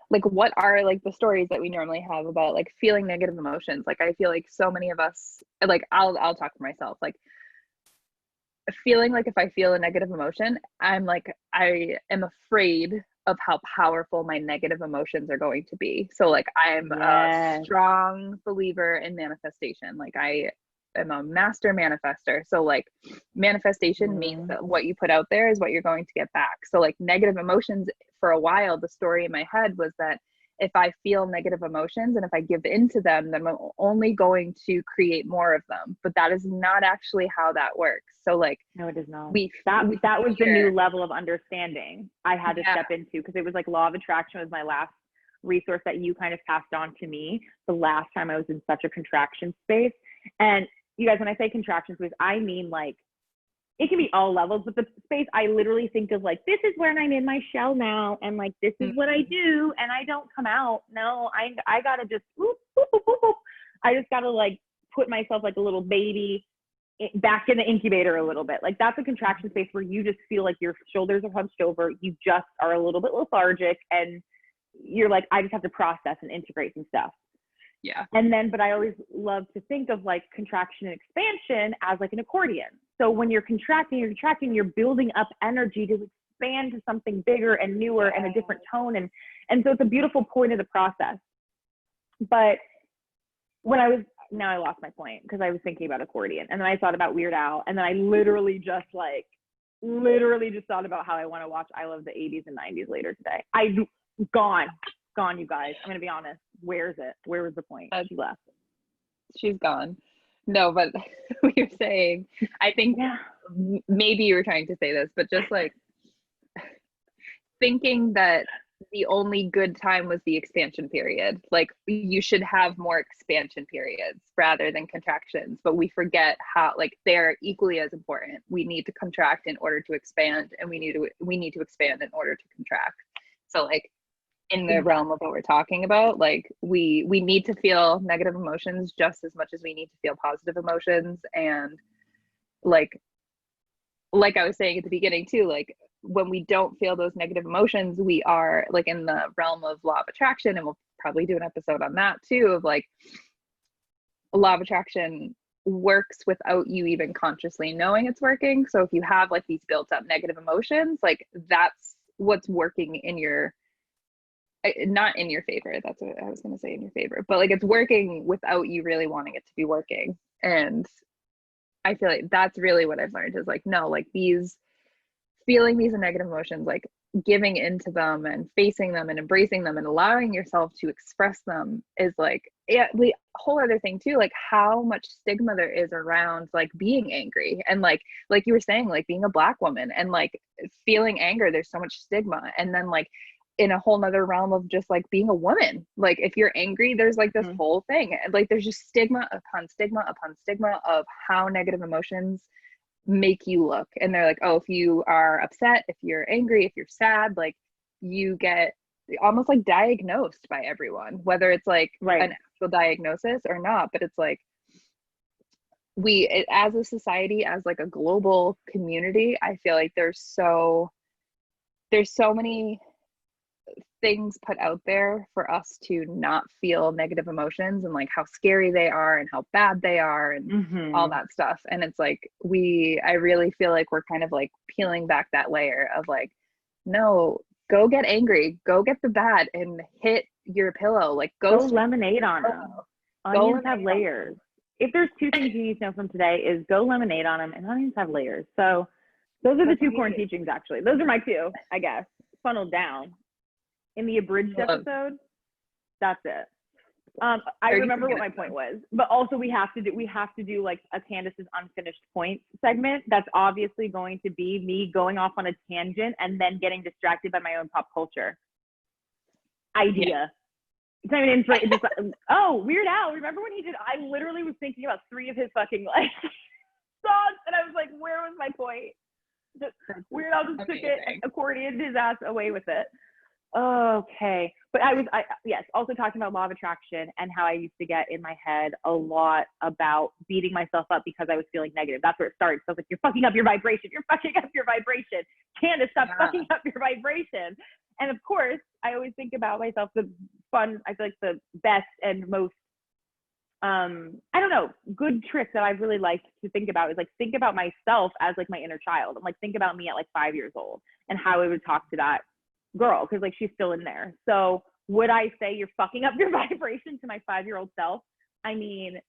like, what are like the stories that we normally have about like feeling negative emotions? Like, I feel like so many of us, like I'll talk for myself, like feeling like if I feel a negative emotion, I'm like, I am afraid of how powerful my negative emotions are going to be. So like I'm a strong believer in manifestation. Like I am a master manifester. So like manifestation means that what you put out there is what you're going to get back. So like negative emotions, for a while, the story in my head was that if I feel negative emotions and if I give into them, then I'm only going to create more of them. But that is not actually how that works. So like, no, it is not. That was the new level of understanding I had to step into, because it was like law of attraction was my last resource that you kind of passed on to me the last time I was in such a contraction space. And you guys, when I say contraction space, I mean like it can be all levels, but the space I literally think of like, this is where I'm in my shell now, and like this is what I do, and I don't come out. No, I gotta just whoop, whoop, whoop, whoop, whoop. I just gotta like put myself like a little baby back in the incubator a little bit. Like that's a contraction space where you just feel like your shoulders are hunched over, you just are a little bit lethargic, and you're like, I just have to process and integrate some stuff. Yeah. And then, but I always love to think of like contraction and expansion as like an accordion. So when you're contracting, you're building up energy to expand to something bigger and newer and a different tone. And so it's a beautiful point of the process. But when now I lost my point because I was thinking about accordion, and then I thought about Weird Al, and then I literally just thought about how I want to watch I Love the 80s and 90s later today. Gone, you guys. I'm going to be honest. Where is it? Where was the point? She left. She's gone. No, but we were saying, I think maybe you were trying to say this, but just like thinking that the only good time was the expansion period. Like you should have more expansion periods rather than contractions, but we forget how like they're equally as important. We need to contract in order to expand, and we need to expand in order to contract. So like in the realm of what we're talking about, like we need to feel negative emotions just as much as we need to feel positive emotions. And like I was saying at the beginning too, like when we don't feel those negative emotions, we are like in the realm of law of attraction, and we'll probably do an episode on that too, of like law of attraction works without you even consciously knowing it's working. So if you have like these built up negative emotions, like that's what's working in your, not in your favor, that's what I was going to say, in your favor, but like it's working without you really wanting it to be working. And I feel like that's really what I've learned is like, no, like these feeling these negative emotions, like giving into them and facing them and embracing them and allowing yourself to express them is like, yeah, the whole other thing too, like how much stigma there is around like being angry, and like you were saying, like being a Black woman and like feeling anger, there's so much stigma. And then like in a whole nother realm of just like being a woman, like if you're angry, there's like this whole thing, and like there's just stigma upon stigma upon stigma of how negative emotions make you look. And they're like, oh, if you are upset, if you're angry, if you're sad, like you get almost like diagnosed by everyone, whether it's like an actual diagnosis or not. But it's like as a society, as like a global community, I feel like there's so many things put out there for us to not feel negative emotions, and like how scary they are and how bad they are and all that stuff. And it's like I really feel like we're kind of like peeling back that layer of like, no, go get angry, go get the bat and hit your pillow, like go lemonade on them. Onions have layers. If there's two things you need to know from today, is go lemonade on them, and onions have layers. So those are the two Quaranteachings, actually. Those are my two, I guess, funneled down. In the abridged episode, That's it. I remember what my point was, but also we have to do like a Candace's unfinished points segment. That's obviously going to be me going off on a tangent and then getting distracted by my own pop culture idea. Yeah. It's not even inspiration. Just oh, Weird Al. Remember when he did? I literally was thinking about 3 of his fucking like songs, and I was like, where was my point? Weird Al just took it and accordioned his ass away with it. Okay, but yes, also talking about law of attraction and how I used to get in my head a lot about beating myself up because I was feeling negative. That's where it started. So I was like, you're fucking up your vibration. You're fucking up your vibration. Candace, stop fucking up your vibration. And of course, I always think about myself, I feel like the best and most, I don't know, good trick that I've really liked to think about is like, think about myself as like my inner child. And like, think about me at like 5 years old and how I would talk to that girl, because like she's still in there. So would I say you're fucking up your vibration to my 5-year-old self? I mean,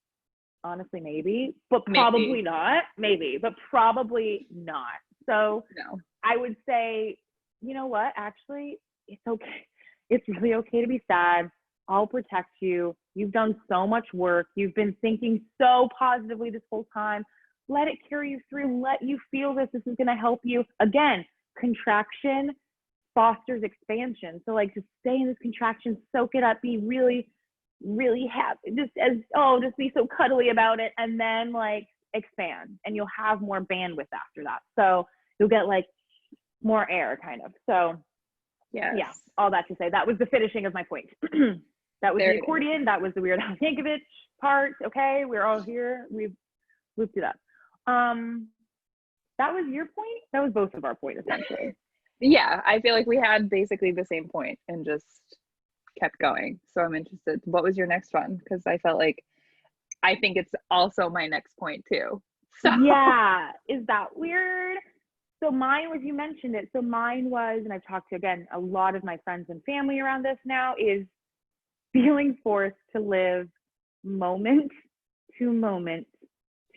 honestly, maybe, but probably not. Maybe, but probably not. So no. I would say, you know what? Actually, it's okay. It's really okay to be sad. I'll protect you. You've done so much work. You've been thinking so positively this whole time. Let it carry you through. Let you feel this. This is going to help you. Again, contraction fosters expansion. So like just stay in this contraction, soak it up, be really, really happy. Just be so cuddly about it, and then like expand, and you'll have more bandwidth after that. So you'll get like more air kind of. So yes. Yeah, all that to say, that was the finishing of my point. That was the accordion. That was the Weird Al Yankovic part. Okay, we're all here. We've looped it up. That was your point? That was both of our point, essentially. Yeah, I feel like we had basically the same point and just kept going. So I'm interested. What was your next one? Because I felt like I think it's also my next point too. So yeah, is that weird? So mine was, you mentioned it. So mine was, and I've talked to, again, a lot of my friends and family around this now, is feeling forced to live moment to moment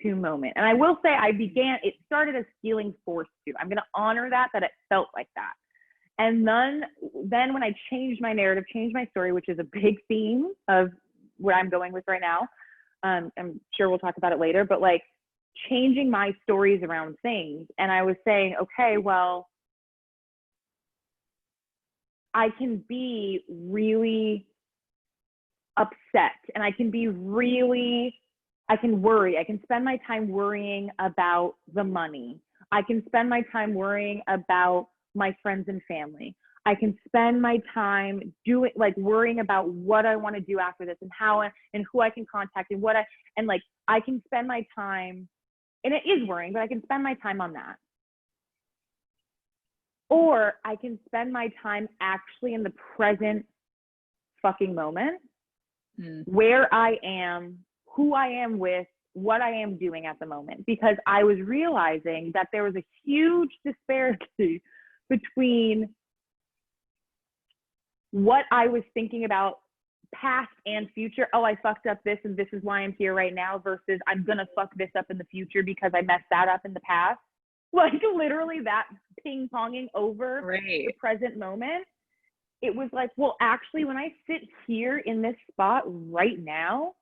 to moment. And I will say it started as feeling forced to. I'm going to honor that it felt like that. And then when I changed my narrative, changed my story, which is a big theme of where I'm going with right now. I'm sure we'll talk about it later, but like changing my stories around things. And I was saying, okay, well, I can be really upset, and I can worry. I can spend my time worrying about the money. I can spend my time worrying about my friends and family. I can spend my time worrying about what I want to do after this, and how and who I can contact, and I can spend my time, and it is worrying, but I can spend my time on that. Or I can spend my time actually in the present fucking moment, where I am, who I am with, what I am doing at the moment. Because I was realizing that there was a huge disparity between what I was thinking about past and future. Oh, I fucked up this, and this is why I'm here right now, versus I'm gonna fuck this up in the future because I messed that up in the past. Like literally that ping-ponging over the present moment. It was like, well, actually, when I sit here in this spot right now,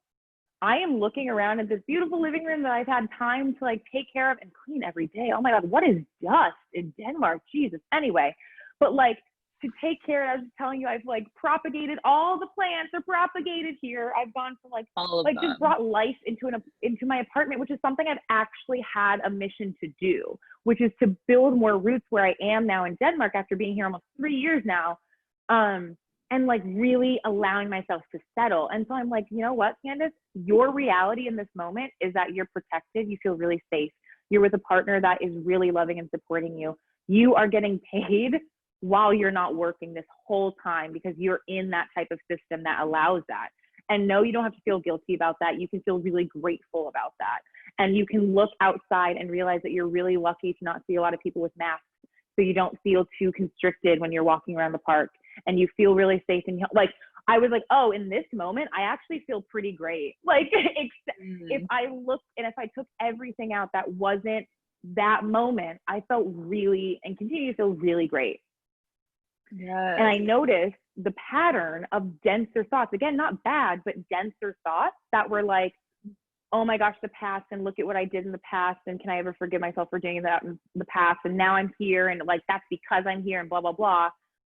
I am looking around at this beautiful living room that I've had time to like take care of and clean every day. Oh my God, what is dust in Denmark? Jesus. Anyway, but like to take care of, I was telling you, I've like propagated, all the plants are propagated here. I've gone from just brought life into my apartment, which is something I've actually had a mission to do, which is to build more roots where I am now in Denmark after being here almost 3 years now. And like really allowing myself to settle. And so I'm like, you know what, Candace, your reality in this moment is that you're protected. You feel really safe. You're with a partner that is really loving and supporting you. You are getting paid while you're not working this whole time because you're in that type of system that allows that. And no, you don't have to feel guilty about that. You can feel really grateful about that. And you can look outside and realize that you're really lucky to not see a lot of people with masks, so you don't feel too constricted when you're walking around the park, and you feel really safe. And like, I was like, oh, in this moment, I actually feel pretty great. Like, if I looked and if I took everything out that wasn't that moment, I felt really, and continue to feel really great. Yes. And I noticed the pattern of denser thoughts, again, not bad, but denser thoughts that were like, oh my gosh, the past, and look at what I did in the past, and can I ever forgive myself for doing that in the past, and now I'm here, and like that's because I'm here, and blah blah blah.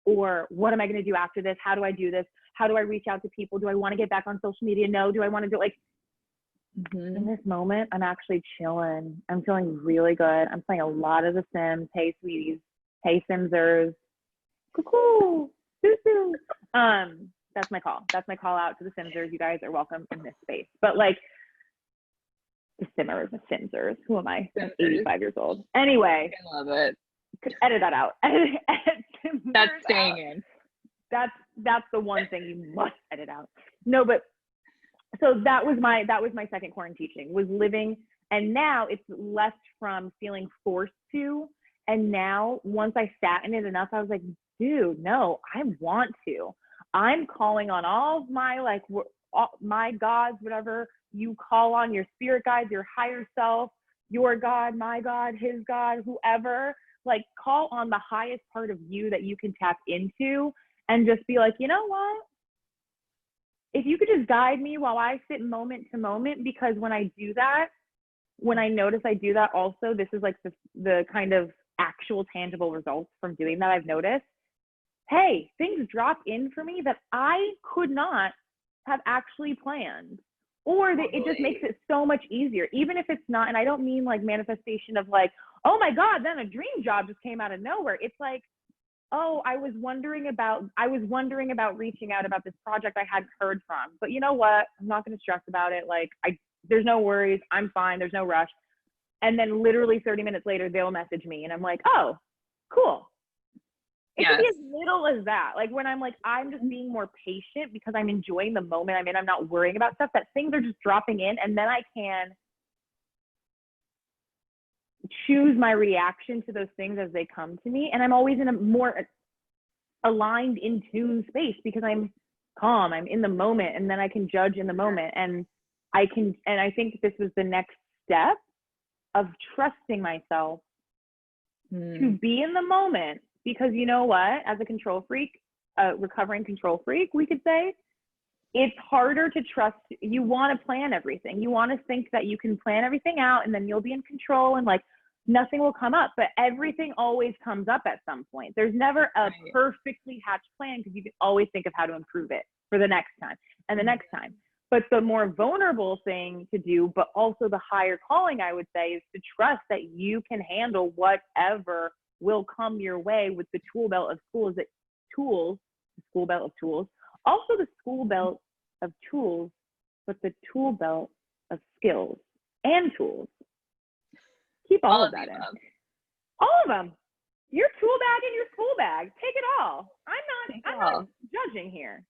Or what am I going to do after this? How do I do this? How do I reach out to people? Do I want to get back on social media? No. Do I want to do, like, in this moment, I'm actually chilling. I'm feeling really good. I'm playing a lot of The Sims. Hey sweeties, hey Simsers, cuckoo, doo. That's my call. That's my call out to the Simsers. You guys are welcome in this space. But like, the Simmers, the Simsers. Who am I? I'm 85 years old. Anyway, I love it. Could edit that out. Edit That's staying out. in. That's the one thing you must edit out. No, but so that was my second Quaranteaching, was living. And now it's less from feeling forced to. And now once I sat in it enough, I was like, dude, no, I want to. I'm calling on all of my, like, all my gods, whatever you call on, your spirit guides, your higher self, your God, my God, his God, whoever, like, call on the highest part of you that you can tap into, and just be like, you know what? If you could just guide me while I sit moment to moment, because when I do that, when I notice I do that also, this is like the kind of actual tangible results from doing that I've noticed. Hey, things drop in for me that I could not have actually planned. Or that it just makes it so much easier, even if it's not, and I don't mean like manifestation of like, oh my God, then a dream job just came out of nowhere. It's like, oh, I was wondering about reaching out about this project I hadn't heard from. But you know what? I'm not going to stress about it. Like, there's no worries. I'm fine. There's no rush. And then literally 30 minutes later, they'll message me and I'm like, oh, cool. It could be as little as that. Like, when I'm like, I'm just being more patient because I'm enjoying the moment I'm in. I'm not worrying about stuff, that things are just dropping in, and then I can choose my reaction to those things as they come to me. And I'm always in a more aligned, in tune space because I'm calm, I'm in the moment, and then I can judge in the moment. And I think this was the next step of trusting myself to be in the moment. Because you know what, as a control freak, a recovering control freak, we could say, it's harder to trust. You want to plan everything. You want to think that you can plan everything out and then you'll be in control and like nothing will come up, but everything always comes up at some point. There's never a perfectly hatched plan, because you can always think of how to improve it for the next time and the next time. But the more vulnerable thing to do, but also the higher calling, I would say, is to trust that you can handle whatever will come your way with the tool belt of tools, the school belt of tools, also the school belt of tools, but the tool belt of skills and tools. Keep all of that in. All of them. Your tool bag and your school bag. Take it all. I'm not judging here.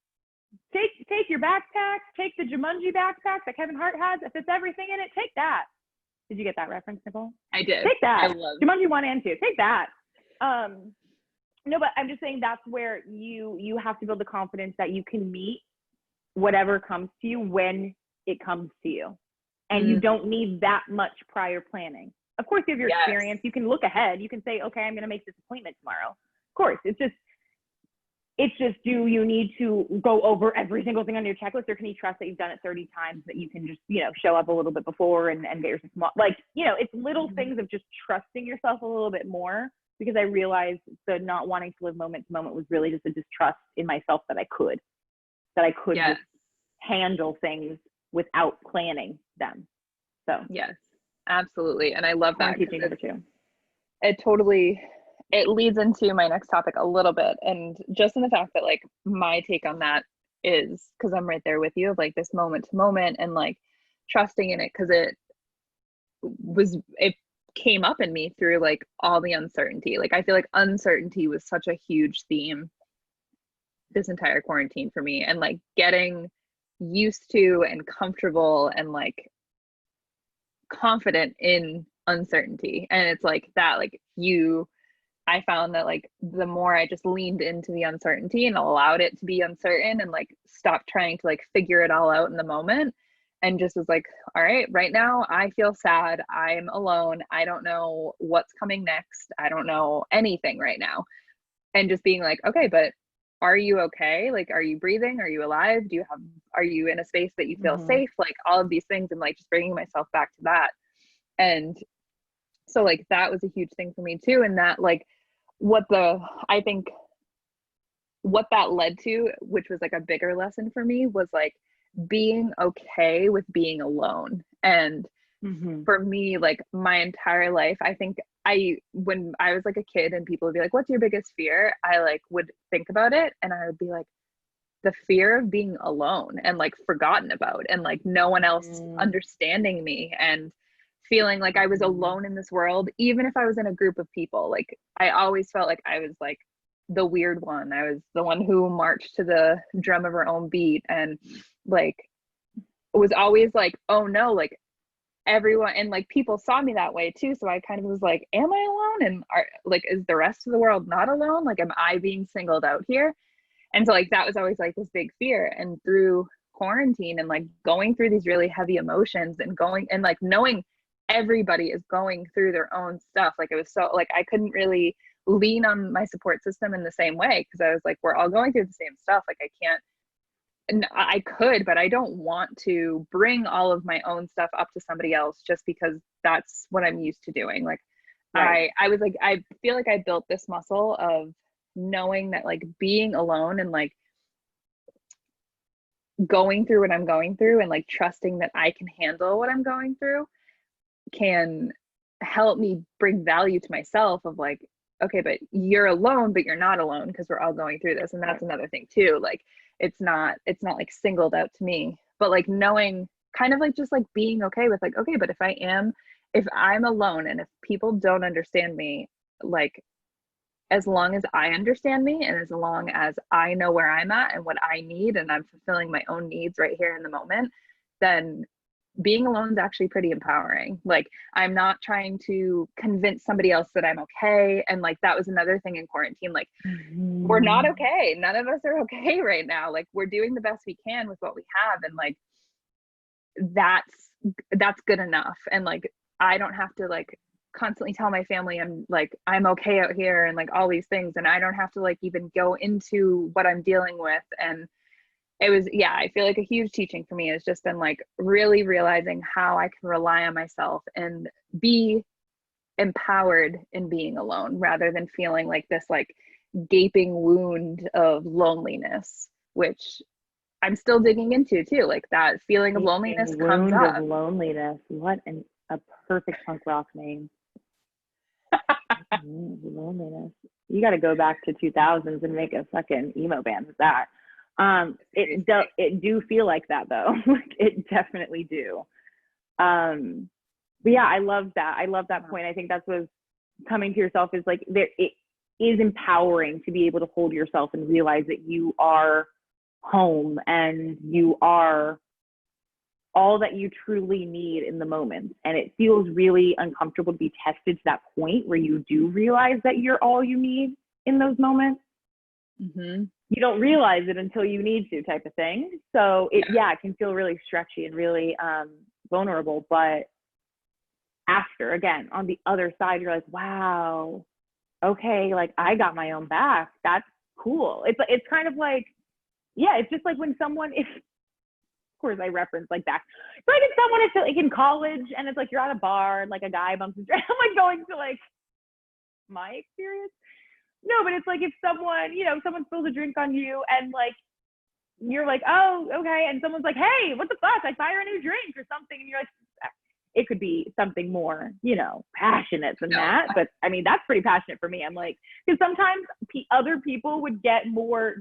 Take your backpack. Take the Jumanji backpack that Kevin Hart has. If it's everything in it, take that. Did you get that reference, Nichole? I did. Take that. I love Jumanji 1 and 2. Take that. No, but I'm just saying that's where you have to build the confidence that you can meet whatever comes to you when it comes to you. And you don't need that much prior planning. Of course, you have your experience. You can look ahead. You can say, okay, I'm going to make this appointment tomorrow. Of course, it's just, do you need to go over every single thing on your checklist, or can you trust that you've done it 30 times, that you can just, show up a little bit before and get yourself small, like, it's little things of just trusting yourself a little bit more, because I realized the not wanting to live moment to moment was really just a distrust in myself that I could just handle things without planning them. So yes, absolutely. And I love that. Teaching number 2. It leads into my next topic a little bit. And just in the fact that, like, my take on that is, because I'm right there with you, of like this moment to moment and like trusting in it, because it came up in me through like all the uncertainty. Like, I feel like uncertainty was such a huge theme this entire quarantine for me, and like getting used to and comfortable and like confident in uncertainty. And it's like that, like, I found that like the more I just leaned into the uncertainty and allowed it to be uncertain and like stopped trying to like figure it all out in the moment, and just was like, all right, right now I feel sad, I'm alone, I don't know what's coming next, I don't know anything right now, and just being like, okay, but are you okay? Like, are you breathing? Are you alive? Are you in a space that you feel Mm-hmm. safe? Like all of these things, and like just bringing myself back to that. And so like that was a huge thing for me too. And that like what the, I think what that led to, which was like a bigger lesson for me, was like being okay with being alone. And Mm-hmm. for me, like my entire life, I think when I was like a kid and people would be like, what's your biggest fear? I like would think about it and I would be like, the fear of being alone and like forgotten about and like no one else understanding me and feeling like I was Mm-hmm. alone in this world, even if I was in a group of people. Like I always felt like I was like the weird one. I was the one who marched to the drum of her own beat and like was always like, oh no, like everyone and like people saw me that way too. So I kind of was like, am I alone? And like, is the rest of the world not alone? Like, am I being singled out here? And so like that was always like this big fear. And through quarantine and like going through these really heavy emotions and going and like knowing everybody is going through their own stuff, like it was so like I couldn't really lean on my support system in the same way because I was like, we're all going through the same stuff. Like I can't, and I could, but I don't want to bring all of my own stuff up to somebody else just because that's what I'm used to doing. Like Right. I was like, I feel like I built this muscle of knowing that like being alone and like going through what I'm going through and like trusting that I can handle what I'm going through can help me bring value to myself of like, okay, but you're alone, but you're not alone because we're all going through this. And that's another thing too. Like it's not like singled out to me, but like knowing kind of like just like being okay with like, okay, but if I'm alone and if people don't understand me, like as long as I understand me and as long as I know where I'm at and what I need and I'm fulfilling my own needs right here in the moment, then being alone is actually pretty empowering. Like I'm not trying to convince somebody else that I'm okay. And like that was another thing in quarantine. Like we're not Mm-hmm. okay. None of us are okay right now. Like we're doing the best we can with what we have. And like that's that's good enough. And like I don't have to like constantly tell my family I'm okay out here and like all these things. And I don't have to like even go into what I'm dealing with. And it was, yeah, I feel like a huge teaching for me has just been like really realizing how I can rely on myself and be empowered in being alone rather than feeling like this like gaping wound of loneliness, which I'm still digging into too. Like that feeling of loneliness Gaping comes wound of up. loneliness. What a perfect punk rock name. Loneliness. You got to go back to 2000s and make a fucking emo band with that. Seriously. It do feel like that though. Like it definitely do. But yeah, I love that. I love that point. I think that's what coming to yourself is like there. It is empowering to be able to hold yourself and realize that you are home and you are all that you truly need in the moment. And it feels really uncomfortable to be tested to that point where you do realize that you're all you need in those moments. Mm-hmm. You don't realize it until you need to, type of thing. So Yeah. it can feel really stretchy and really vulnerable. But after, again, on the other side, you're like, wow, okay, like I got my own back. That's cool. It's kind of like, yeah, it's just like when someone, if of course I reference like back. It's like if someone is like in college and it's like you're at a bar and like a guy bumps into, I'm like going to like my experience. No, but it's like if someone, someone spills a drink on you and like you're like, oh, okay, and someone's like, hey, what the fuck? Like buy her a new drink or something, and you're like, it could be something more, passionate than No. that. But I mean, that's pretty passionate for me. I'm like, because sometimes other people would get more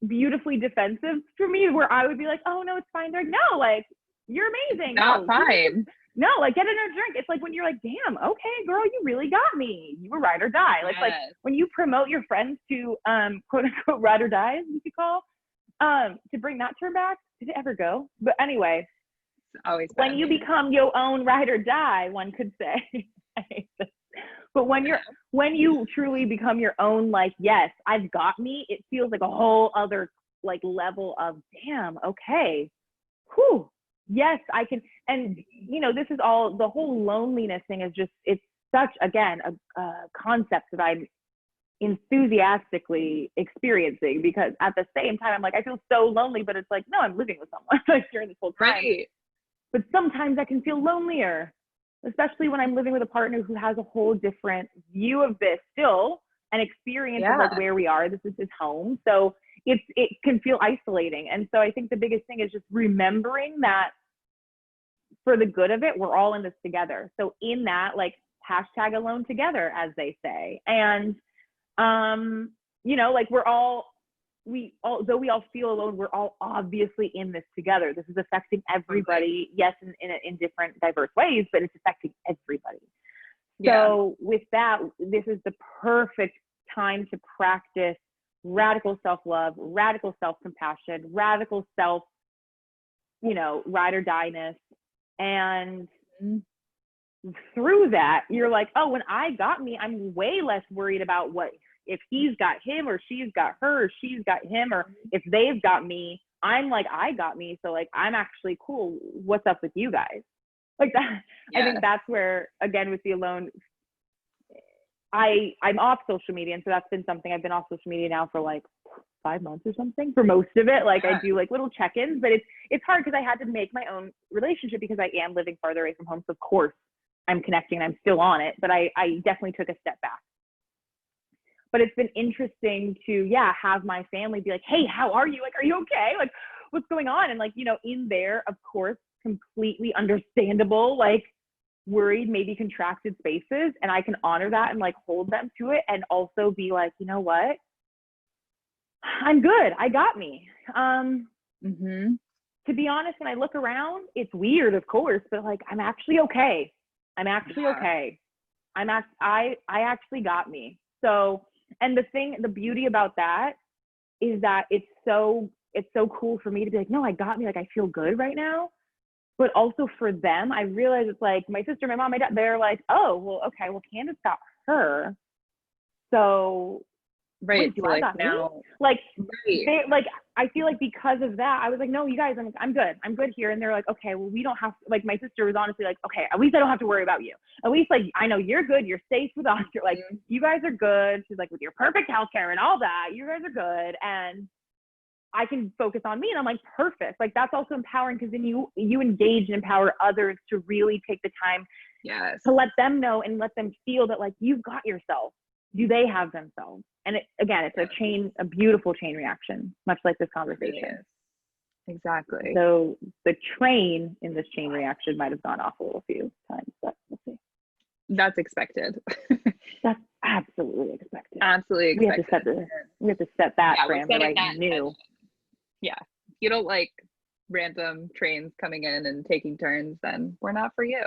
beautifully defensive for me, where I would be like, oh no, it's fine. They're like, no, like you're amazing. Not No, fine. no, like get in a drink. It's like when you're like, damn, okay, girl, you really got me. You were ride or die. Like Yes. when you promote your friends to quote unquote ride or die, as you could call, to bring that term back. Did it ever go? But anyway, It's always when been. you become your own ride or die, one could say. But when you truly become your own, like, yes, I've got me, it feels like a whole other like level of damn, okay, whew, yes, I can. And this is all, the whole loneliness thing is just, it's such, again, a concept that I'm enthusiastically experiencing, because at the same time I'm like, I feel so lonely, but it's like, no, I'm living with someone like during this whole time. Right. But sometimes I can feel lonelier, especially when I'm living with a partner who has a whole different view of this still, an experience of like where we are. This is his home. So it can feel isolating. And so I think the biggest thing is just remembering that for the good of it, we're all in this together. So in that, like, hashtag alone together, as they say. And, you know, like though we all feel alone, we're all obviously in this together. This is affecting everybody. Yes, in different diverse ways, but it's affecting everybody. So with that, this is the perfect time to practice radical self-love, radical self-compassion, radical self, you know, ride or die-ness. And through that, you're like, oh, when I got me, I'm way less worried about what, if he's got him or she's got her or she's got him, or if they've got me. I'm like, I got me. So like, I'm actually cool. What's up with you guys? Like that. I think that's where, again, with the alone, I'm off social media. And so that's been something. I've been off social media now for like 5 months or something for most of it. Like I do like little check-ins, but it's hard because I had to make my own relationship because I am living farther away from home. So of course I'm connecting and I'm still on it, but I definitely took a step back. But it's been interesting to, have my family be like, hey, how are you? Like, are you okay? Like, what's going on? And like, you know, in there, of course, completely understandable, like worried, maybe contracted spaces. And I can honor that and like hold them to it. And also be like, you know what? I'm good. I got me. To be honest, when I look around, it's weird, of course, but like, I'm actually okay. Okay. I actually got me. So, and the beauty about that is that it's so cool for me to be like, no, I got me. Like, I feel good right now. But also for them, I realize it's like my sister, my mom, my dad, they're like, oh, well, okay, well, Candace got her. So right. Do so I like got now, me? Like, right. like, I feel like because of that, I was like, no, you guys, I'm good here. And they're like, okay, well, we don't have to, like, my sister was honestly like, okay, at least I don't have to worry about you. At least, like, I know you're good. You're safe with us. You're like, you guys are good. She's like, with your perfect healthcare and all that, you guys are good. And I can focus on me. And I'm like, perfect. Like, that's also empowering, because then you engage and empower others to really take the time to let them know and let them feel that, like, you've got yourself. Do they have themselves? And it's a beautiful chain reaction, much like this conversation. Exactly. So the train in this chain reaction might have gone off a little few times, but we'll see. That's expected. That's absolutely expected. Absolutely expected. We have to set that frame right new. Yeah. If you don't like random trains coming in and taking turns, then we're not for you.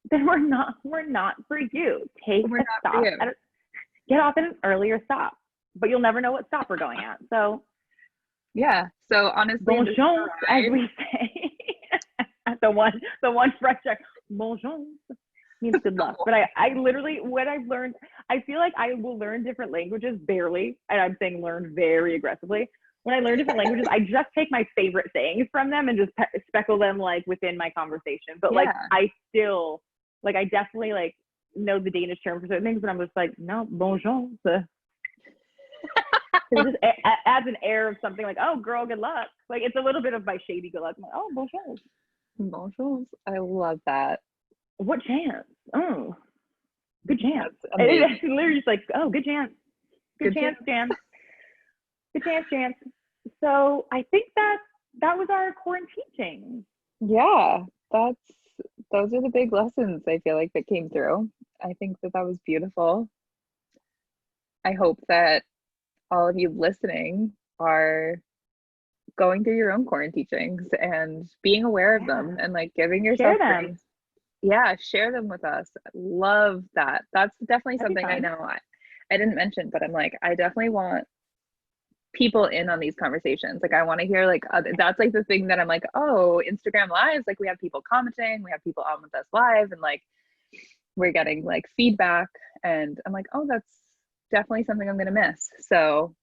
Then we're not for you. Take a stop. Get off at an earlier stop, but you'll never know what stop we're going at. So so honestly, bon chance, as we say. the one fresh check, bon chance means good luck. But I literally, what I've learned, I feel like I will learn different languages barely, and I'm saying learn very aggressively. When I learn different languages, I just take my favorite sayings from them and just speckle them like within my conversation. But like, I still, like, I definitely like know the Danish term for certain things, but I'm just like, no, bon chance. It just adds an air of something like, oh, girl, good luck. Like, it's a little bit of my shady good luck. I'm like, oh, bon chance. Bon chance. I love that. What chance? Oh, good chance. It's literally just like, oh, good chance. Good chance, Jan. Good chance. So I think that was our Quaranteachings. Yeah, those are the big lessons I feel like that came through. I think that was beautiful. I hope that all of you listening are going through your own Quaranteachings and being aware of them and like giving yourself grace. Share them with us. Love that. That's definitely something I know I didn't mention, but I'm like, I definitely want people in on these conversations. Like, I want to hear like that's like the thing that I'm like, oh, Instagram lives, like we have people commenting, we have people on with us live, and like we're getting like feedback, and I'm like, oh, that's definitely something I'm gonna miss. So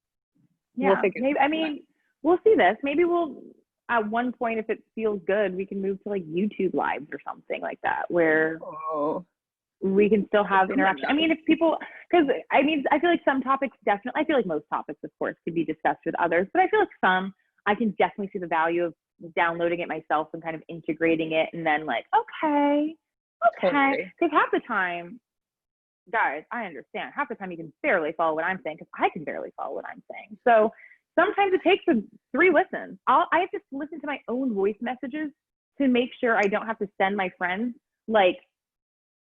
we'll figure maybe, I mean, we'll see this. Maybe we'll, at one point, if it feels good, we can move to like YouTube lives or something like that, where we can still have interaction. I mean, if people, because I mean, I feel like some topics definitely, I feel like most topics, of course, could be discussed with others, but I feel like some, I can definitely see the value of downloading it myself and kind of integrating it, and then like, okay, because half the time, guys, I understand. Half the time you can barely follow what I'm saying, because I can barely follow what I'm saying. So sometimes it takes 3 listens. I have to listen to my own voice messages to make sure I don't have to send my friends like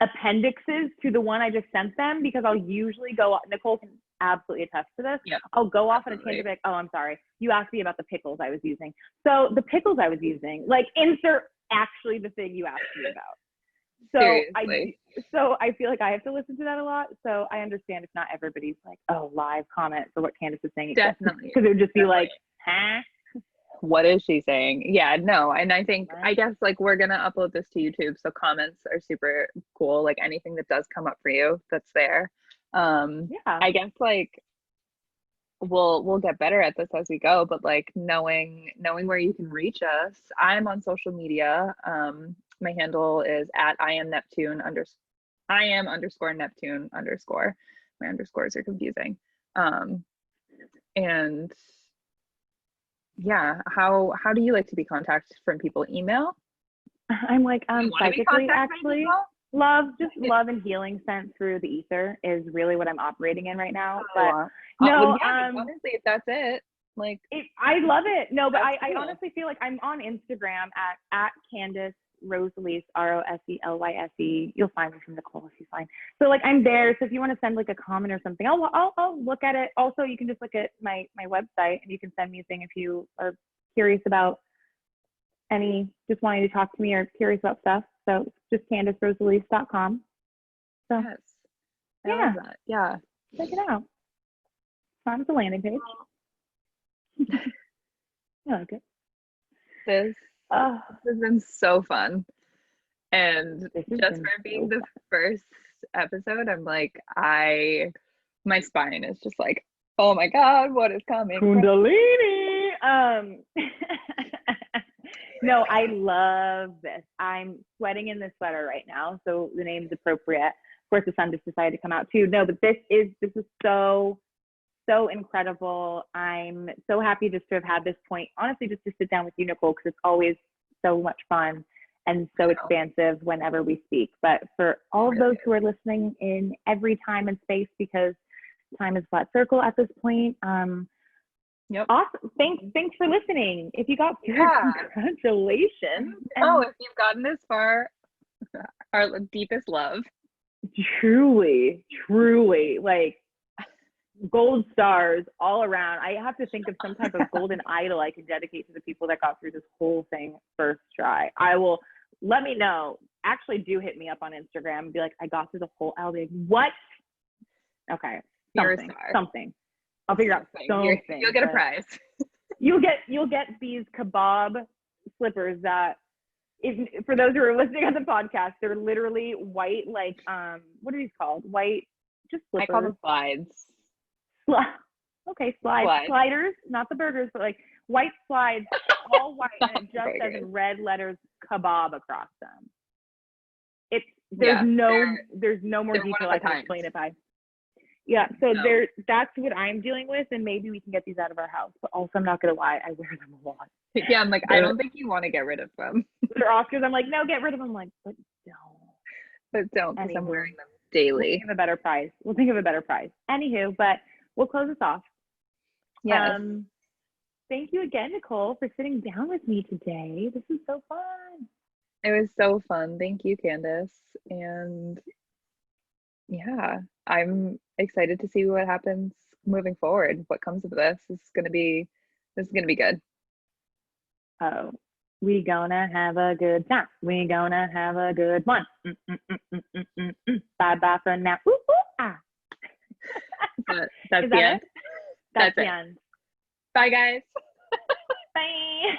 appendixes to the one I just sent them, because I'll usually go, Nichole can absolutely attest to this. Yeah, I'll go off on a tangent like, oh, I'm sorry, you asked me about the pickles I was using. So the pickles I was using, like, insert actually the thing you asked me about. So I feel like I have to listen to that a lot. So I understand if not everybody's like, oh, live comment for what Candace is saying. Definitely. Because it would just be like, huh? What is she saying? Yeah, no. And I think, I guess like we're going to upload this to YouTube. So comments are super cool. Like anything that does come up for you, that's there. I guess like we'll get better at this as we go, but like knowing where you can reach us. I'm on social media. My handle is at I am _Neptune _. My underscores are confusing. And yeah, how do you like to be contacted from people? Email? I'm like, psychically, actually. Love and healing sent through the ether is really what I'm operating in right now. But no, honestly, if that's it, like I love it. No, but I honestly feel like I'm on Instagram at Candace Rosalys, ROSELYSE. You'll find me from Nichole if you find. So like I'm there. So if you want to send like a comment or something, I'll look at it. Also, you can just look at my website and you can send me a thing if you are curious about just wanting to talk to me or curious about stuff. So just CandaceRosalys.com. So yes. I love that. Yeah. Check it out. Find the landing page. I like it. This has been so fun. And just for being the first episode, I'm like, my spine is just like, oh my God, what is coming? Kundalini. No, I love this. I'm sweating in this sweater right now, so the name's appropriate. Of course, the sun just decided to come out too. No, but this is so incredible. I'm so happy just to have had this point. Honestly, just to sit down with you, Nichole, because it's always so much fun and so expansive whenever we speak. But for all of those who are listening in every time and space, because time is flat circle at this point. Awesome. Thanks for listening. If you got through, congratulations. If you've gotten this far, our deepest love. Truly, like gold stars all around. I have to think of some type of golden idol I can dedicate to the people that got through this whole thing first try. Let me know. Actually, do hit me up on Instagram and be like, I got through the whole. I'll be like, what? Okay, something. I'll figure out something. You'll get a prize. You'll get these kebab slippers that, for those who are listening on the podcast, they're literally white, like what are these called? White, just slippers. I call them slides. Sliders, not the burgers, but like white slides, all white, and it just says in red letters kebab across them. There's no more detail I can explain it by. Yeah, so that's what I'm dealing with, and maybe we can get these out of our house. But also, I'm not gonna lie, I wear them a lot. Yeah, I'm like, I don't think you want to get rid of them. They're Oscars. I'm like, no, get rid of them. I'm like, but don't, because I'm wearing them daily. We'll think of a better price. Anywho, but we'll close this off. Yes. Thank you again, Nichole, for sitting down with me today. This is so fun. It was so fun. Thank you, Candace. And yeah, I'm excited to see what happens moving forward. What comes of this is gonna be good. Oh, we gonna have a good time. We gonna have a good one. Bye for now. Ooh, ah. That's the end. That's the end. Bye, guys. Bye.